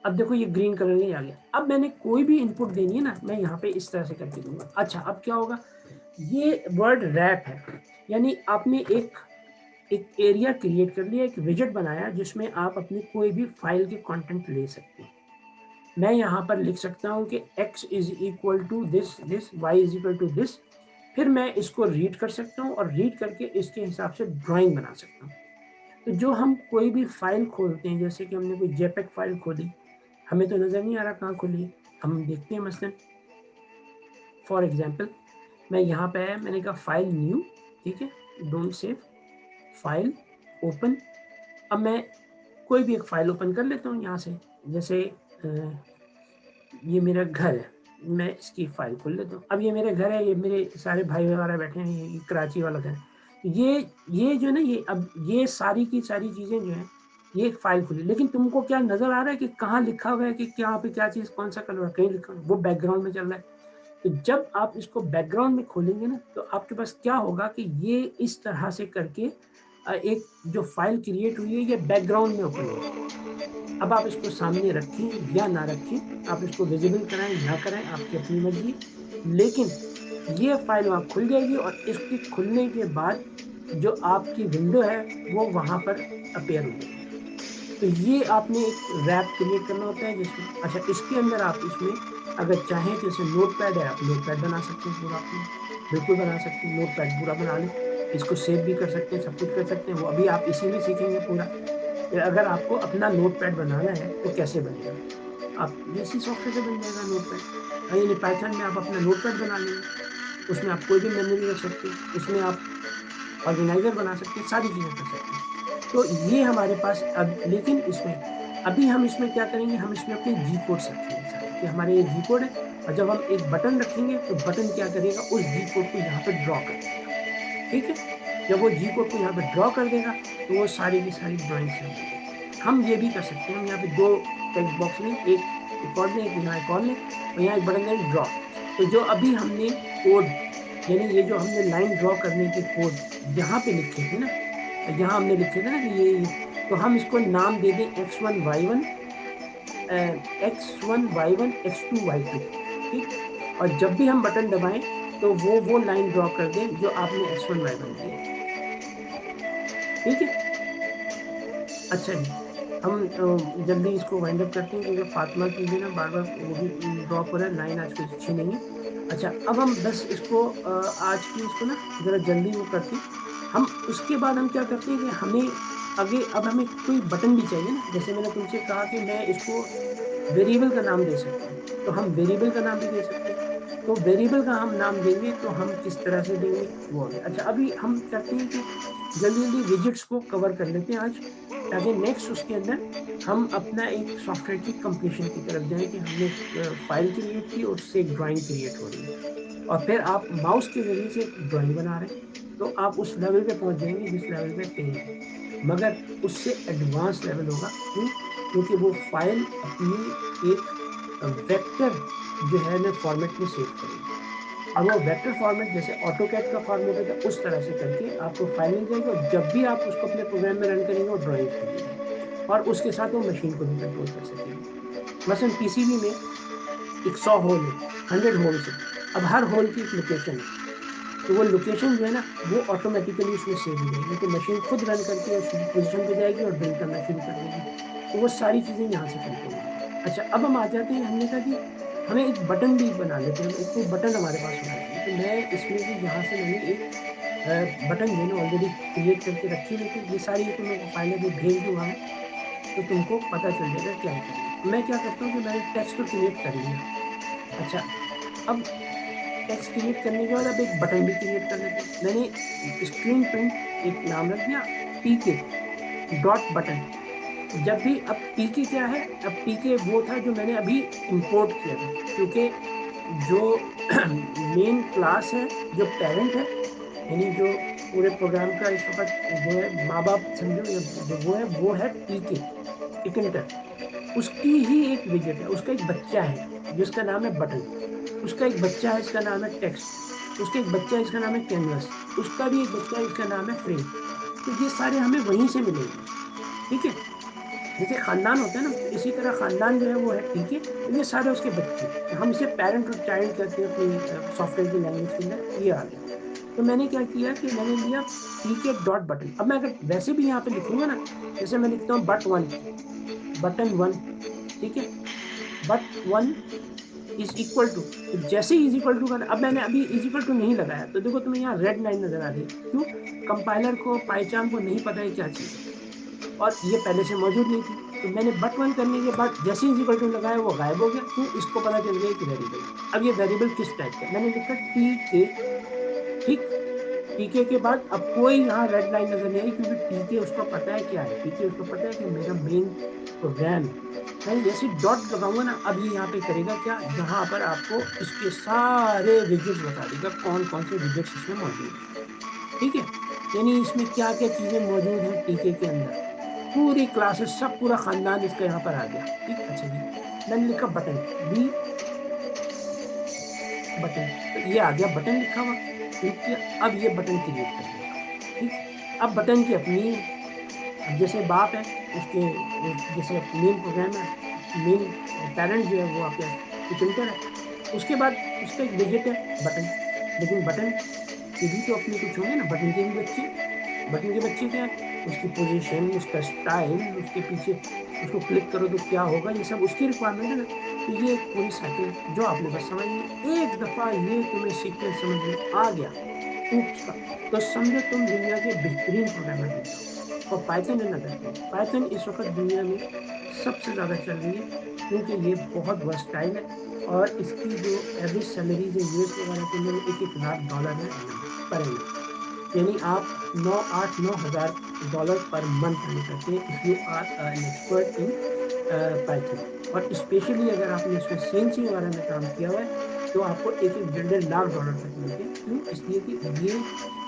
अब देखो ये ग्रीन कलर में आ गया। अब मैंने कोई भी इनपुट देनी है ना, मैं यहाँ पे इस तरह से करके दूंगा। अच्छा, अब क्या होगा, ये वर्ड रैप है, यानी आपने एक एरिया क्रिएट कर लिया, एक विजेट बनाया जिसमें आप अपनी कोई भी फाइल के कंटेंट ले सकते हैं। मैं यहाँ पर लिख सकता हूँ कि x is equal to this this, y is equal to this, फिर मैं इसको रीड कर सकता हूँ और रीड करके इसके हिसाब से ड्राइंग बना सकता हूँ। तो जो हम कोई भी फाइल खोलते हैं, जैसे कि हमने कोई जेपेक फाइल खोली, हमें तो नज़र नहीं आ रहा कहाँ खोली है, हम देखते हैं मसलन फॉर एग्जांपल मैं यहाँ पे है, मैंने कहा फाइल न्यू, ठीक है, डोंट सेव, फाइल ओपन। अब मैं कोई भी एक फाइल ओपन कर लेता हूँ यहाँ से, जैसे ये मेरा घर है, मैं इसकी फाइल खोल लेता हूँ। अब ये मेरे घर है, ये मेरे सारे भाई वगैरह बैठे हैं, ये कराची वाला घर, ये जो है ना, ये अब ये सारी की सारी चीज़ें जो हैं ये एक फाइल खुली, लेकिन तुमको क्या नज़र आ रहा है कि कहाँ लिखा हुआ है कि क्या पे क्या चीज़ कौन सा कलर कहीं लिखा, वो बैकग्राउंड में चल रहा है। तो जब आप इसको बैकग्राउंड में खोलेंगे ना तो आपके पास क्या होगा कि ये इस तरह से करके एक जो फाइल क्रिएट हुई है ये बैकग्राउंड में ओपन होगी। अब आप इसको सामने रखें या ना रखें, आप इसको विजिबल कराएं ना कराएं, आपकी अपनी मर्जी, लेकिन ये फाइल वहाँ खुल जाएगी और इसके खुलने के बाद जो आपकी विंडो है वो वहाँ पर अपेयर हो जाएगी। तो ये आपने एक रैप क्रिएट करना होता है जिसमें, अच्छा इसके अंदर आप इसमें अगर चाहें तो जैसे नोट पैड है, आप नोट पैड बना सकते हैं, पूरा अपना बिल्कुल बना सकते हैं, नोट पैड पूरा बना लें, इसको सेव भी कर सकते हैं, सब कुछ कर सकते हैं, वो अभी आप इसी में सीखेंगे पूरा। अगर आपको अपना नोट पैड बनाना है तो कैसे बनेगा, आप जैसी सॉफ्टवेयर से बन जाएगा नोट पैड, यानी पाइथन में आप अपना नोट पैड बना लेंगे, उसमें आप कोई भी मेमोरी रख सकते हैं, उसमें आप ऑर्गेनाइजर बना सकते हैं, सारी चीज़ें कर सकते हैं। तो ये हमारे पास अब, लेकिन इसमें अभी हम इसमें क्या करेंगे, हम इसमें अपने जी कोड रखेंगे कि हमारे ये जी कोड है, और जब हम एक बटन रखेंगे तो बटन क्या करेगा, उस जी कोड को यहाँ पे ड्रॉ कर देगा, ठीक है। जब वो जी कोड को यहाँ पे ड्रॉ कर देगा तो वो सारी की सारी ड्राइंग से हम ये भी कर सकते हैं, हम यहाँ पे दो टेक्स्ट बॉक्स में, एक और लें, एक यहाँ एक और लें, और यहाँ एक बटन दें ड्रॉ। तो जो अभी हमने कोड, यानी ये जो हमने लाइन ड्रॉ करने के कोड यहाँ पे लिखे थे ना, यहाँ हमने लिखे थे ना कि ये, तो हम इसको नाम दे दें x1 y1 x1 y1 x2 y2, ठीक। और जब भी हम बटन दबाएं तो वो लाइन ड्रॉ कर दें जो आपने x1 y1 दिए, ठीक है। अच्छा जी, हम जल्दी इसको वाइंड अप करते हैं क्योंकि फातिमा की भी ना बार बार वो भी ड्रॉप हो रहा है, लाइन आज कुछ अच्छी नहीं है। अच्छा, अब हम बस इसको आज की इसको ना ज़रा जल्दी वो करते हैं हम। उसके बाद हम क्या करते हैं कि हमें आगे, अब हमें कोई बटन भी चाहिए ना, जैसे मैंने तुमसे कहा कि मैं इसको वेरिएबल का नाम दे सकता हूँ, तो हम वेरिएबल का नाम भी दे सकते हैं। तो वेरिएबल का हम नाम देंगे तो हम किस तरह से देंगे वो आगे। अच्छा, अभी हम करते हैं कि जल्दी जल्दी विजिट्स को कवर कर लेते हैं आज, ताकि नेक्स्ट उसके अंदर हम अपना एक सॉफ्टवेयर की कंप्लीशन की तरफ जाएं कि हमने फाइल क्रिएट की और उससे एक ड्राइंग क्रिएट हो रही है, और फिर आप माउस के जरिए से ड्राइंग बना रहे हैं। तो आप उस लेवल पे पहुंच जाएंगे जिस लेवल पे पेंट है, मगर उससे एडवांस लेवल होगा। क्यों? क्योंकि वो फाइल अपनी एक वेक्टर जो है ना फॉर्मेट में सेव करेगी, और वो वेक्टर फॉर्मेट जैसे ऑटोकैड का फॉर्मेट होता है उस तरह से करके आपको फाइल मिल जाएगी, और जब भी आप उसको अपने प्रोग्राम में रन करेंगे वो ड्राइंग करेगी, और उसके साथ वो मशीन को भी कंट्रोल कर सकेगी। मसलन पीसीबी में एक 100 होल है, 100 होल्स है, अब हर होल की एक लोकेशन है, तो वो लोकेशन जो है ना वो ऑटोमेटिकली उसमें सेव हो जाएगी, तो मशीन खुद रन करके उस पोजीशन पे जाएगी और ड्रिल करना शुरू कर देगी। तो वो सारी चीज़ें यहाँ से कंट्रोल होंगी। अच्छा, अब हम आ जाते हैं, हमने कहा कि हमें एक बटन भी बना लेते हैं, एक कोई बटन हमारे पास होना चाहिए। तो मैं इसमें भी यहाँ से मैंने एक बटन जो है ना ऑलरेडी क्रिएट करके रखी हुई थी। ये सारी तुम्हें फाइलें भी भेज दूंगा मैं, तो तुमको पता चल जाएगा क्या है करना है। मैं क्या करता हूँ कि मैंने टेक्स्ट तो क्रिएट कर लिया। अच्छा, अब टेक्स्ट क्रिएट करने के बाद अब एक बटन भी क्रिएट कर लेते हैं। मैंने स्क्रीन प्रिंट एक नाम रख दिया, पीके डॉट बटन। जब भी, अब पीके क्या है, अब पीके वो था जो मैंने अभी इंपोर्ट किया था, क्योंकि जो मेन क्लास है, जो पेरेंट है, यानी जो पूरे प्रोग्राम का इस वक्त जो है माँ बाप समझो, जो वो है पीके इकंटर। उसकी ही एक विजेट है, उसका एक बच्चा है जिसका नाम है बटन, उसका एक बच्चा है इसका नाम है टेक्स्ट, उसका एक बच्चा है इसका नाम है कैनवस, उसका भी एक बच्चा है इसका नाम है फ्रेम। तो ये सारे हमें वहीं से मिलेंगे, ठीक है। जैसे खानदान होता है ना, तो इसी तरह खानदान जो है वो है पीके, तो ये सारे उसके बच्चे, तो हम इसे पेरेंट और चाइल्ड कहते हैं अपनी सॉफ्टवेयर की लैंग्वेज के अंदर। ये आ गया। तो मैंने क्या किया कि मैंने लिया पीके डॉट बटन। अब मैं अगर वैसे भी यहाँ पे लिखूंगा ना, जैसे मैं लिखता हूँ बटन वन, ठीक है, but one is equal to, तो जैसे ही इज इक्वल टू करना, अब मैंने अभी इज इक्वल टू नहीं लगाया, तो देखो तुम्हें यहाँ रेड लाइन नजर आ रही है। क्यों? कंपाइलर को पाइचाम को नहीं पता है क्या चीज़ है, और ये पहले से मौजूद नहीं थी। तो मैंने बट वन करने के बाद जैसे इज इक्वल टू लगाया वो गायब हो गया। क्यों? इसको पता चल गया कि वेरिएबल है। अब ये वेरिएबल किस टाइप का, मैंने लिखा टी के, ठीक। टीके के बाद अब कोई यहाँ रेड लाइन नजर नहीं आई, क्योंकि टीके उसको पता है क्या है, टीके उसको पता है कि मेरा मेन प्रोग्राम है। मैं जैसे डॉट लगाऊंगा ना, अब ये यहाँ पे करेगा क्या, यहाँ पर आपको इसके सारे विजेट्स बता देगा, कौन कौन से विजेट्स इसमें मौजूद है, ठीक है। यानी इसमें क्या क्या चीजें मौजूद हैं टीके के अंदर, पूरी क्लासेस, सब पूरा खानदान इसका यहाँ पर आ गया, ठीक। अच्छा जी, मैंने लिखा बटन बी, बटन, तो ये आ गया बटन लिखा हुआ, क्लिक किया, अब ये बटन क्रिएट कर देगा, ठीक। अब बटन की अपनी है, अब जैसे बाप है उसके, जैसे मेन प्रोग्राम है, मेन पेरेंट जो है वो आपके प्रिंटर है, उसके बाद उसका एक विजेट है बटन। लेकिन बटन के भी तो अपने कुछ होंगे ना, बटन के भी बच्चे, बटन के बच्चे क्या है, उसकी पोजीशन, उसका स्टाइल, उसके पीछे उसको क्लिक करो तो क्या होगा, ये सब उसकी रिक्वायरमेंट है ना। तो ये एक पूरी साइकिल है जो आपने बस समझ ली। एक दफ़ा ये तुम्हें सीक्वेंस समझ में आ गया ऊप्स का, तो समझो तुम दुनिया के बेहतरीन प्रोग्रामर बन जाओ। और पाइथन है ना, पाइथन इस वक्त दुनिया में सबसे ज़्यादा चल रही है, क्योंकि ये बहुत वर्सटाइल है, और इसकी जो एवरेज सैलरीज है यूएस वगैरह के अंदर $1,00,000 है पर एनम, यानी आप 9-8-9 हज़ार डॉलर पर मंथ अर्न करते हैं if you are an expert in Python. और स्पेशली अगर आपने इसमें सीएनसी वगैरह में काम किया हुआ है, तो आपको $1-1.5 लाख तक मिलते हैं। क्यों? इसलिए कि ये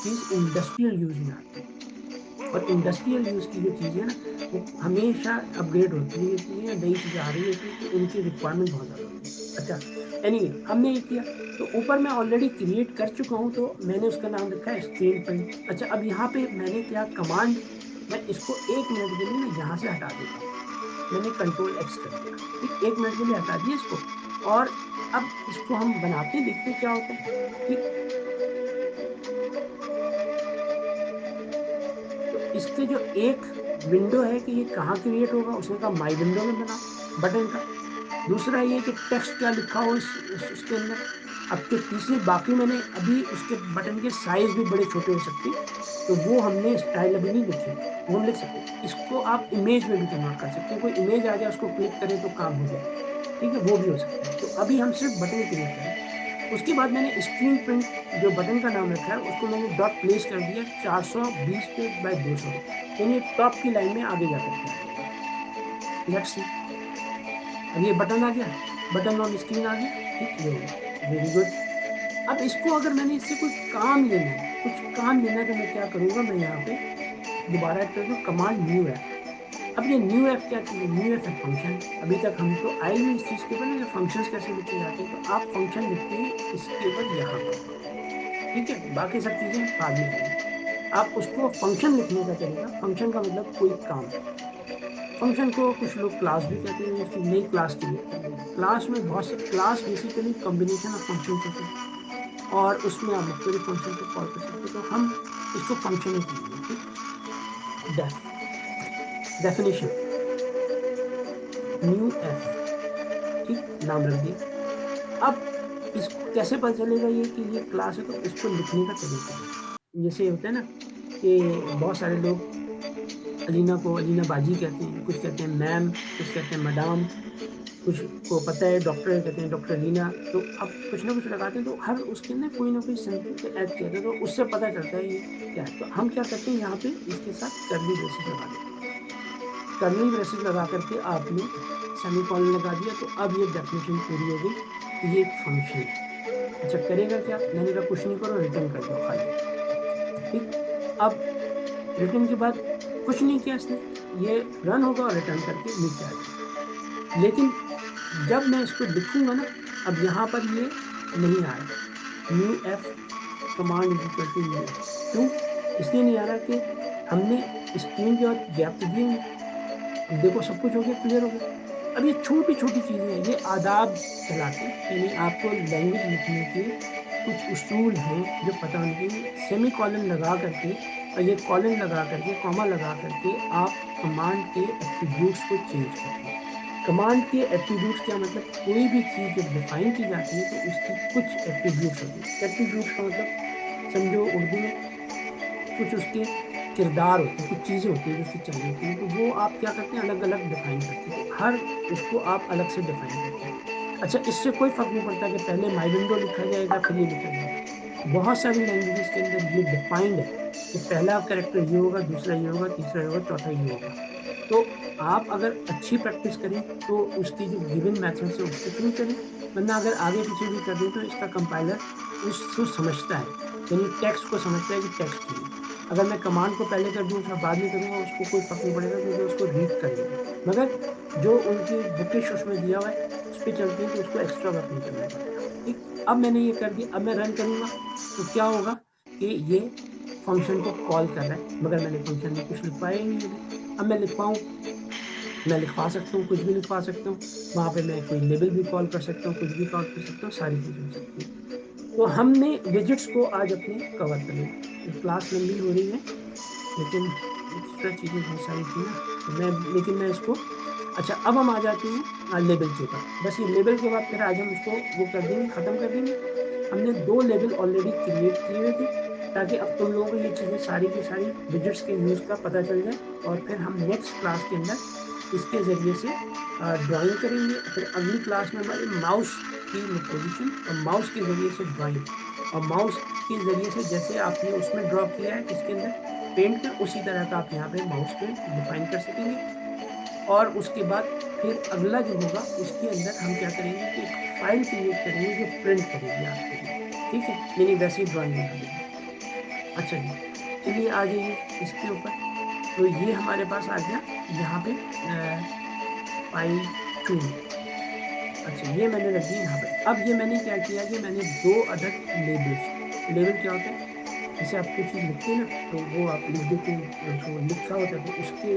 चीज़ इंडस्ट्रियल यूज में आती है, और इंडस्ट्रियल यूज की जो चीज़ है ना, वो हमेशा अपग्रेड होती रहती है, नई चीज़ें आ रही होती है, तो उनकी रिक्वायरमेंट बहुत ज़्यादा होती है। अच्छा, एनीवे, हमने ये किया, तो ऊपर मैं ऑलरेडी क्रिएट कर चुका हूँ, तो मैंने उसका नाम रखा है स्क्रीन प्रिंट। अच्छा, अब यहाँ पे मैंने क्या कमांड, मैं इसको 1 मिनट के लिए ना यहाँ से हटा देता हूँ। मैंने कंट्रोल एक्स कर दिया, ठीक, 1 मिनट के लिए हटा दिया इसको, और अब इसको हम बनाते हैं, देखते क्या होता है, ठीक। तो इसके जो एक विंडो है कि ये कहाँ क्रिएट होगा, उसने कहा माई विंडो में बनाओ बटन का। दूसरा ये कि टेक्स्ट क्या लिखा हो उसके अंदर। अब जो तीसरी, बाकी मैंने अभी उसके बटन के साइज भी बड़े छोटे हो सकते हैं, तो वो हमने स्टाइल अभी नहीं लिखी, वो हम लिख सकते हैं। इसको आप इमेज में भी कन्वर्ट कर सकते हैं, कोई इमेज आ जाए उसको क्लिक करें तो काम हो जाए, ठीक है, वो भी हो सकता है। तो अभी हम सिर्फ बटन क्रिएट करें। उसके बाद मैंने स्क्रीन प्रिंट जो बटन का नाम रखा है, उसको मैंने डॉट प्लेस कर दिया 420 पे बाय 200 पे, यानी टॉप की लाइन में आगे जा करके आ जाएगा। लेट्स सी, अब ये बटन आ गया, बटन ऑन स्क्रीन आ गया, ठीक, ये हो गया, वेरी गुड। अब इसको अगर मैंने इससे कोई काम लेना है, कुछ काम देना है तो मैं क्या करूँगा, मैं यहाँ पे दोबारा करूँगा कमांड न्यू एफ। अब ये न्यू एफ क्या चीज़ है? न्यू एफ है फंक्शन। अभी तक हम तो आए नहीं इस चीज़ के ऊपर ना, फंक्शंस कैसे लिखे जाते हैं, तो आप फंक्शन लिखते हैं इसके ऊपर यहाँ पर, ठीक है। बाकी सब चीज़ें बाद में करेंगे। आप उसको फंक्शन लिखने का तरीका, फंक्शन का मतलब कोई काम। फंक्शन को कुछ लोग क्लास भी कहते हैं, उसकी नई क्लास क्रिएट कर देंगे। क्लास में बहुत से, class basically combination of function होते हैं और उसमें आप मुख्तलिफ फंक्शन को कॉल कर सकते हैं, तो हम इसको फंक्शन ही कहेंगे, ठीक। डेफिनेशन न्यू एफ, ठीक, नाम रख दिया। अब इसको कैसे पता चलेगा ये कि ये क्लास है, तो इसको लिखने का तरीका जैसे होता है ना कि बहुत सारे लोग अलीना को अलीना बाजी कहते हैं, कुछ कहते हैं मैम, कुछ कहते हैं मैडम, कुछ को पता है डॉक्टर कहते हैं डॉक्टर रीना, तो अब कुछ ना कुछ लगाते हैं, तो हर उसके अंदर कोई ना कोई सेंटेंस ऐड किया था, तो उससे पता चलता है ये क्या है। तो हम क्या करते हैं यहाँ पे इसके साथ कर्ली ब्रेसेस लगा देते हैं। कर्ली ब्रेसेस लगा करके आपने सेमीकोलन लगा दिया, तो अब ये डेफिनेशन पूरी हो गई, ये एक फंक्शन है। अच्छा करेगा क्या, मैंने कहा कुछ नहीं करो, रिटर्न कर दो खाली, ठीक। अब रिटर्न के बाद कुछ नहीं किया इसने, ये रन होगा और रिटर्न करके नीचे आ जाएगा। लेकिन जब मैं इसको लिखूंगा ना, अब यहाँ पर ये नहीं आ रहा new F command is equal to new F. क्यों इसलिए नहीं आ रहा कि हमने स्क्रीन के बाद गैप तो दिए नहीं। अब देखो सब कुछ हो गया, क्लियर हो गया। अब ये छोटी छोटी चीज़ें हैं, ये आदाब कहलाते हैं, यानी आपको लैंग्वेज लिखने के कुछ उसूल हैं जो पता होने चाहिए। सेमी कॉलन लगा करके और ये कॉलन लगा करके कॉमा लगा करके आप कमांड के एट्रीब्यूट्स को चेंज करते हैं। कमांड के एट्रीब्यूट्स क्या मतलब, कोई भी चीज़ जब डिफाइन की जाती है तो उसकी कुछ एट्रीब्यूट्स होते हैं। एट्रीब्यूट्स का मतलब समझो उर्दू में कुछ उसके किरदार होते हैं, कुछ चीज़ें होती हैं जो उसकी चाहिए होती हैं, तो वो आप क्या करते हैं अलग अलग डिफाइन करते हैं, तो हर उसको आप अलग से डिफाइन करते हैं। अच्छा इससे कोई फर्क नहीं पड़ता कि पहले माई विंडो लिखा जाएगा फिर ये लिखा जाएगा। बहुत सारी लैंग्वेजेस के अंदर ये डिफाइंड है कि पहला कैरेक्टर ये होगा, दूसरा ये होगा, तीसरा ये होगा, चौथा ये होगा। तो आप अगर अच्छी प्रैक्टिस करें तो उसकी जो गिवन मेथड से उसके थ्रू चलें, वरना अगर आगे पीछे भी कर दें तो इसका कंपाइलर उसको समझता है, यानी टेक्स्ट को समझता है कि टेक्स्ट चाहिए। अगर मैं कमांड को पहले कर दूँ फिर बाद में करूँगा, उसको कोई फर्क नहीं पड़ेगा क्योंकि उसको रीड कर लेगा। मगर जो उनके बुकिश उसमें दिया हुआ है उस पर चलते हैं तो उसको एक्स्ट्रा वर्क नहीं करना पड़ेगा, ठीक। अब मैंने ये कर दिया, अब मैं रन करूँगा तो क्या होगा कि ये फंक्शन को कॉल कर रहा है, मगर मैंने फंक्शन में कुछ लिखवाया ही नहीं है। अब मैं लिखवाऊँ, मैं लिखवा सकता हूँ, कुछ भी लिखवा सकता हूँ, वहाँ पे मैं कोई लेबल भी कॉल कर सकता हूँ, कुछ भी कॉल कर सकता हूँ, सारी चीज़ें हो सकती हैं। तो हमने विजेट्स को आज अपने कवर कर लिया। क्लास लंबी हो रही है लेकिन एक्स्ट्रा चीज़ें बहुत सारी थी ना, तो लेकिन मैं इसको, अच्छा अब हम आ जाते हैं लेबल के ऊपर। बस ये लेबल के बाद फिर आज हम इसको वो कर देंगे, ख़त्म कर देंगे। हमने 2 लेबल ऑलरेडी क्रिएट किए हुए थे ताकि अब तुम लोगों को ये चीज़ें सारी की सारी विजेट्स के यूज़ का पता चल जाए, और फिर हम नेक्स्ट क्लास के अंदर इसके ज़रिए से ड्राइंग करेंगे। फिर अगली क्लास में हमारे माउस की पोजीशन और माउस के ज़रिए से ड्राइंग, और माउस के ज़रिए से जैसे आपने उसमें ड्रॉ किया है इसके अंदर पेंट में, उसी तरह का आप यहाँ पे माउस पे डिफाइन कर सकेंगे। और उसके बाद फिर अगला जो होगा उसके अंदर हम क्या करेंगे कि एक फाइल क्रिएट करेंगे जो प्रिंट करेगी आपके लिए, ठीक है, यानी वैसे ही ड्राइंग बना देंगे। अच्छा जी चलिए आ जाइए इसके ऊपर। तो ये हमारे पास आ गया यहाँ पे फाइल 2। अच्छा ये मैंने रख दिया यहाँ पर। अब ये मैंने क्या किया कि मैंने 2 अदद लेबल क्या होता है, जैसे आप कुछ चीज़ लिखते हैं ना तो वो आप लिख देते हैं, जो लिखा होता है तो उसके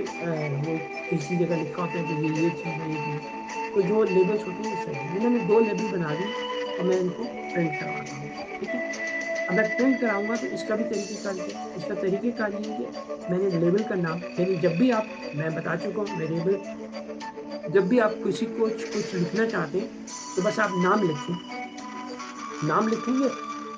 वो किसी जगह लिखा होता है कि ये चीज़ है, ये चीज़ है। तो जो लेबल्स होते हैं इससे मैंने 2 लेबल बना दिए और मैं इनको प्रिंट करवाता हूँ, ठीक है। अब मैं प्रिंट कराऊंगा तो इसका भी तरीक़ेकार क्या है, इसका तरीक़ेकार ये है कि मैंने लेबल का नाम, यानी जब भी आप, मैं बता चुका हूँ वेरिएबल, जब भी आप किसी को कुछ लिखना चाहते हैं तो बस आप नाम लिखें, नाम लिखेंगे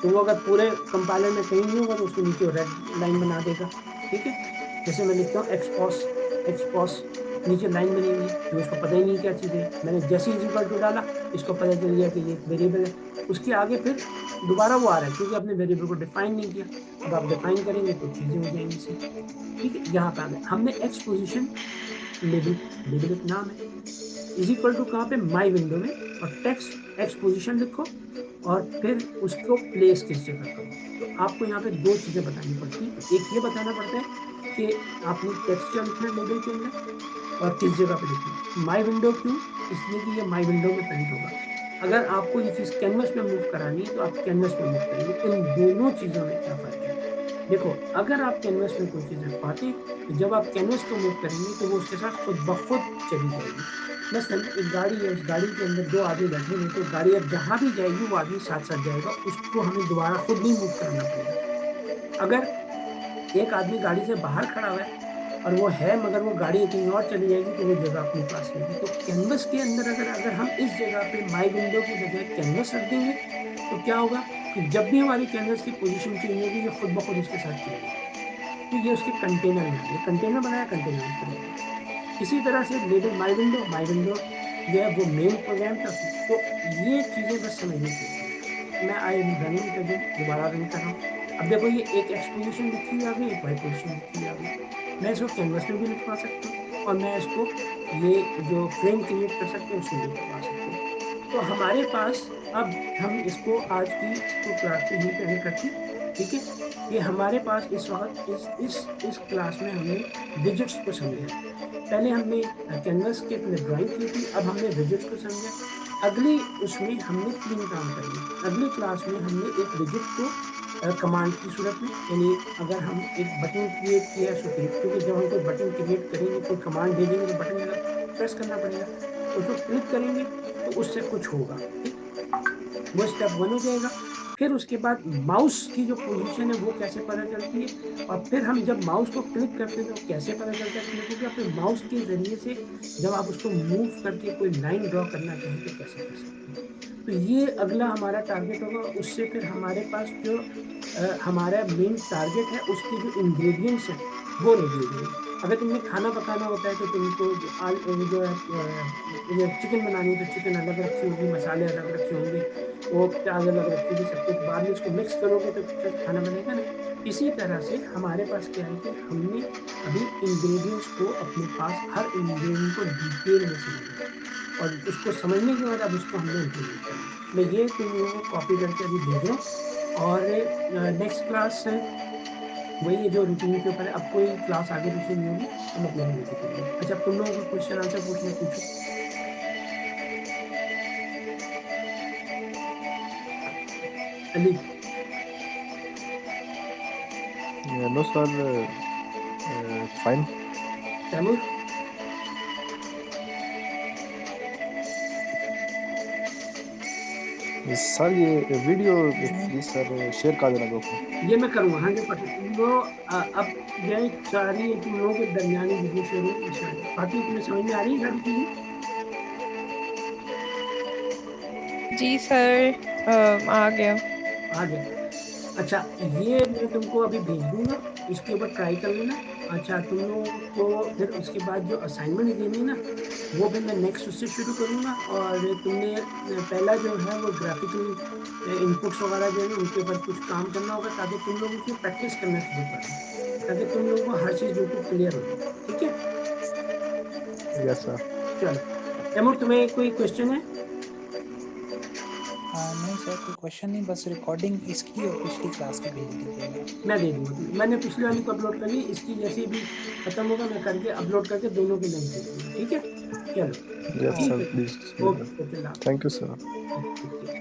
तो वो अगर पूरे कंपाइलर में कहीं नहीं होगा तो उसके नीचे रेड लाइन बना देगा, ठीक है। जैसे मैं लिखता हूँ एक्सपॉस, नीचे लाइन बनेगी तो उसको पता ही नहीं क्या चीज़ है। मैंने जैसे इज इक्वल टू डाला इसको पता चल गया कि ये एक वेरिएबल है। उसके आगे फिर दोबारा वो आ रहा है क्योंकि आपने वेरिएबल को डिफाइन नहीं किया। अब आप डिफाइन करेंगे तो चीज़ें हो जाएंगी सही, ठीक है। यहाँ पे आ गए हमने एक्स पोजिशन लेबल एक नाम है, इज इक्वल टू कहाँ पे, माई विंडो में, और टेक्स्ट एक्स पोजिशन लिखो और फिर उसको प्लेस किस जगह करो। तो आपको यहाँ पे दो चीज़ें बतानी पड़ती है। एक ये बताना पड़ता है कि आपने टेक्स्ट क्या लिखना है लेबल के अंदर और किस जगह पे लिखना है। माई विंडो क्यों? इसलिए कि ये माई विंडो में प्रिंट होगा। अगर आपको ये चीज़ कैनवस में मूव करानी है तो आप कैनवस में मूव करेंगे। इन दोनों चीज़ों में क्या फ़र्क है? देखो, अगर आप कैनवस में कोई चीज़ रखवाते तो जब आप कैनवस को मूव करेंगे तो वो उसके साथ खुद ब खुद चली जाएगी। मसलन एक गाड़ी है, उस गाड़ी के अंदर दो आदमी बैठे हुए, तो गाड़ी अब जहाँ भी जाएगी वो आदमी साथ साथ जाएगा, उसको हमें दोबारा खुद नहीं मूव कराना पड़ेगा। अगर एक आदमी गाड़ी से बाहर खड़ा हुआ है और वो है मगर वो गाड़ी कहीं और चली जाएगी तो वो जगह अपने पास रहेगी। तो कैनवस के अंदर अगर हम इस जगह पे माई विंडो की बजाय कैनवस रख देंगे तो क्या होगा कि जब भी हमारी कैनवस की पोजीशन चेंज होगी ये खुद ब खुद इसके साथ चेंज होगी। तो ये उसके कंटेनर में आ गया, कंटेनर बनाया, कंटेनर में चला गया। इसी तरह से लेबल माई विंडो जो है वो मेन प्रोग्राम था उसमें। तो ये चीज़ें बस समझनी चाहिए। मैं I am running it again, दोबारा रन कर रहा हूँ। अब देखो ये एक एक्सपोजिशन लिखी हुई आ गई, एक वाई पोजिशन लिखी हुई आ गई। मैं इसको कैनवस में भी लिखवा सकता हूँ और मैं इसको ये जो फ्रेम क्रिएट कर सकते हैं उसमें भी करवा सकते हैं। तो हमारे पास अब हम इसको आज की इसको क्लास को यहीं पे एंड करते हैं। ठीक है, ये हमारे पास इस वक्त इस क्लास में हमने विजिट्स को समझा। पहले हमने कैनवस के अंदर ड्राइंग की थी, अब हमने विजिट्स को समझा। अगली उसमें हमने 3 काम करेंगे। अगली क्लास में हमने एक विजिट को कमांड की सूरत में, यानी अगर हम एक बटन क्रिएट किया है क्योंकि जब हम कोई बटन क्रिएट करेंगे, कोई कमांड भेजेंगे तो बटन प्रेस करना पड़ेगा, उसको क्लिक करेंगे तो उससे कुछ होगा। ठीक, वो स्टेप 1 हो जाएगा। फिर उसके बाद माउस की जो पोजीशन है वो कैसे पता चलती है, और फिर हम जब माउस को क्लिक करते हैं तो कैसे पता चलता है क्लिक हो गया। फिर माउस के जरिए से जब आप उसको मूव करके कोई लाइन ड्रॉ करना चाहें तो कैसे कर सकते हैं। तो ये अगला हमारा टारगेट होगा। उससे फिर हमारे पास जो हमारा मेन टारगेट है उसके जो इंग्रेडिएंट्स हैं वो रेडी हो जाएंगे। अगर तुमने खाना पकाना होता है तो तुमको जो है चिकन बनानी है तो चिकन अलग रखी होगी, मसाले अलग रखे होंगे, वो प्याज अलग रखी होगी, सब कुछ। बाद में इसको मिक्स करोगे तो फिर खाना बनेगा ना। इसी तरह से हमारे पास क्या है कि हमने अभी इंग्रेडिएंट्स को अपने पास हर इंग्रेडिएंट को डिटेल में समझना और उसको समझने के बाद अब उसको हमने इम्प्लीमेंट करना है। मैं ये तुम लोगों को कॉपी करके अभी भेज रहा हूँ और नेक्स्ट क्लास वही जो रूटीन के ऊपर है। अब कोई क्लास आगे पीछे नहीं होगी, हम अपने मजे से करेंगे। अच्छा, अब तुम लोगों को क्वेश्चन आंसर पूछना, पूछो। Ali, no sir, fine. Taimur, sir ये वीडियो प्लीज सर शेयर कर देना ग्रुप में। ये मैं करूँगा 100%। तुम लोग अब यह सारी तुम लोगों के दरमियानी वीडियो शेयर होगी। बाकी तुम्हें समझ में आ रही है सारी चीज़ें? जी सर, आ गया। आ गया। अच्छा, ये मैं तुमको अभी भेज दूंगा, इसके ऊपर ट्राई कर लेना। अच्छा, तुम लोगों को फिर उसके बाद जो असाइनमेंट देनी है ना वो भी मैं नेक्स्ट उससे शुरू करूँगा। और तुमने पहला जो है वो ग्राफिकल इनपुट्स वगैरह जो है ना उनके ऊपर कुछ काम करना होगा ताकि तुम लोग उसकी प्रैक्टिस करना शुरू कर दें, ताकि तुम लोगों को हर चीज़ बिल्कुल क्लियर हो जाए। ठीक है, यस सर। चलो। तैमूर, तुम्हें कोई क्वेश्चन है? नहीं सर, कोई क्वेश्चन नहीं, बस रिकॉर्डिंग इसकी और पिछली क्लास की भेज दीजिएगा। मैं दे दूंगा तुम्हें। मैंने पिछले वाली को अपलोड कर ली, इसकी जैसे भी खत्म होगा मैं करके अपलोड करके दोनों के लिंक दे दूंगा। ठीक है, चलो। यस ठीक सर है, please. Okay okay, thank you sir. Okay.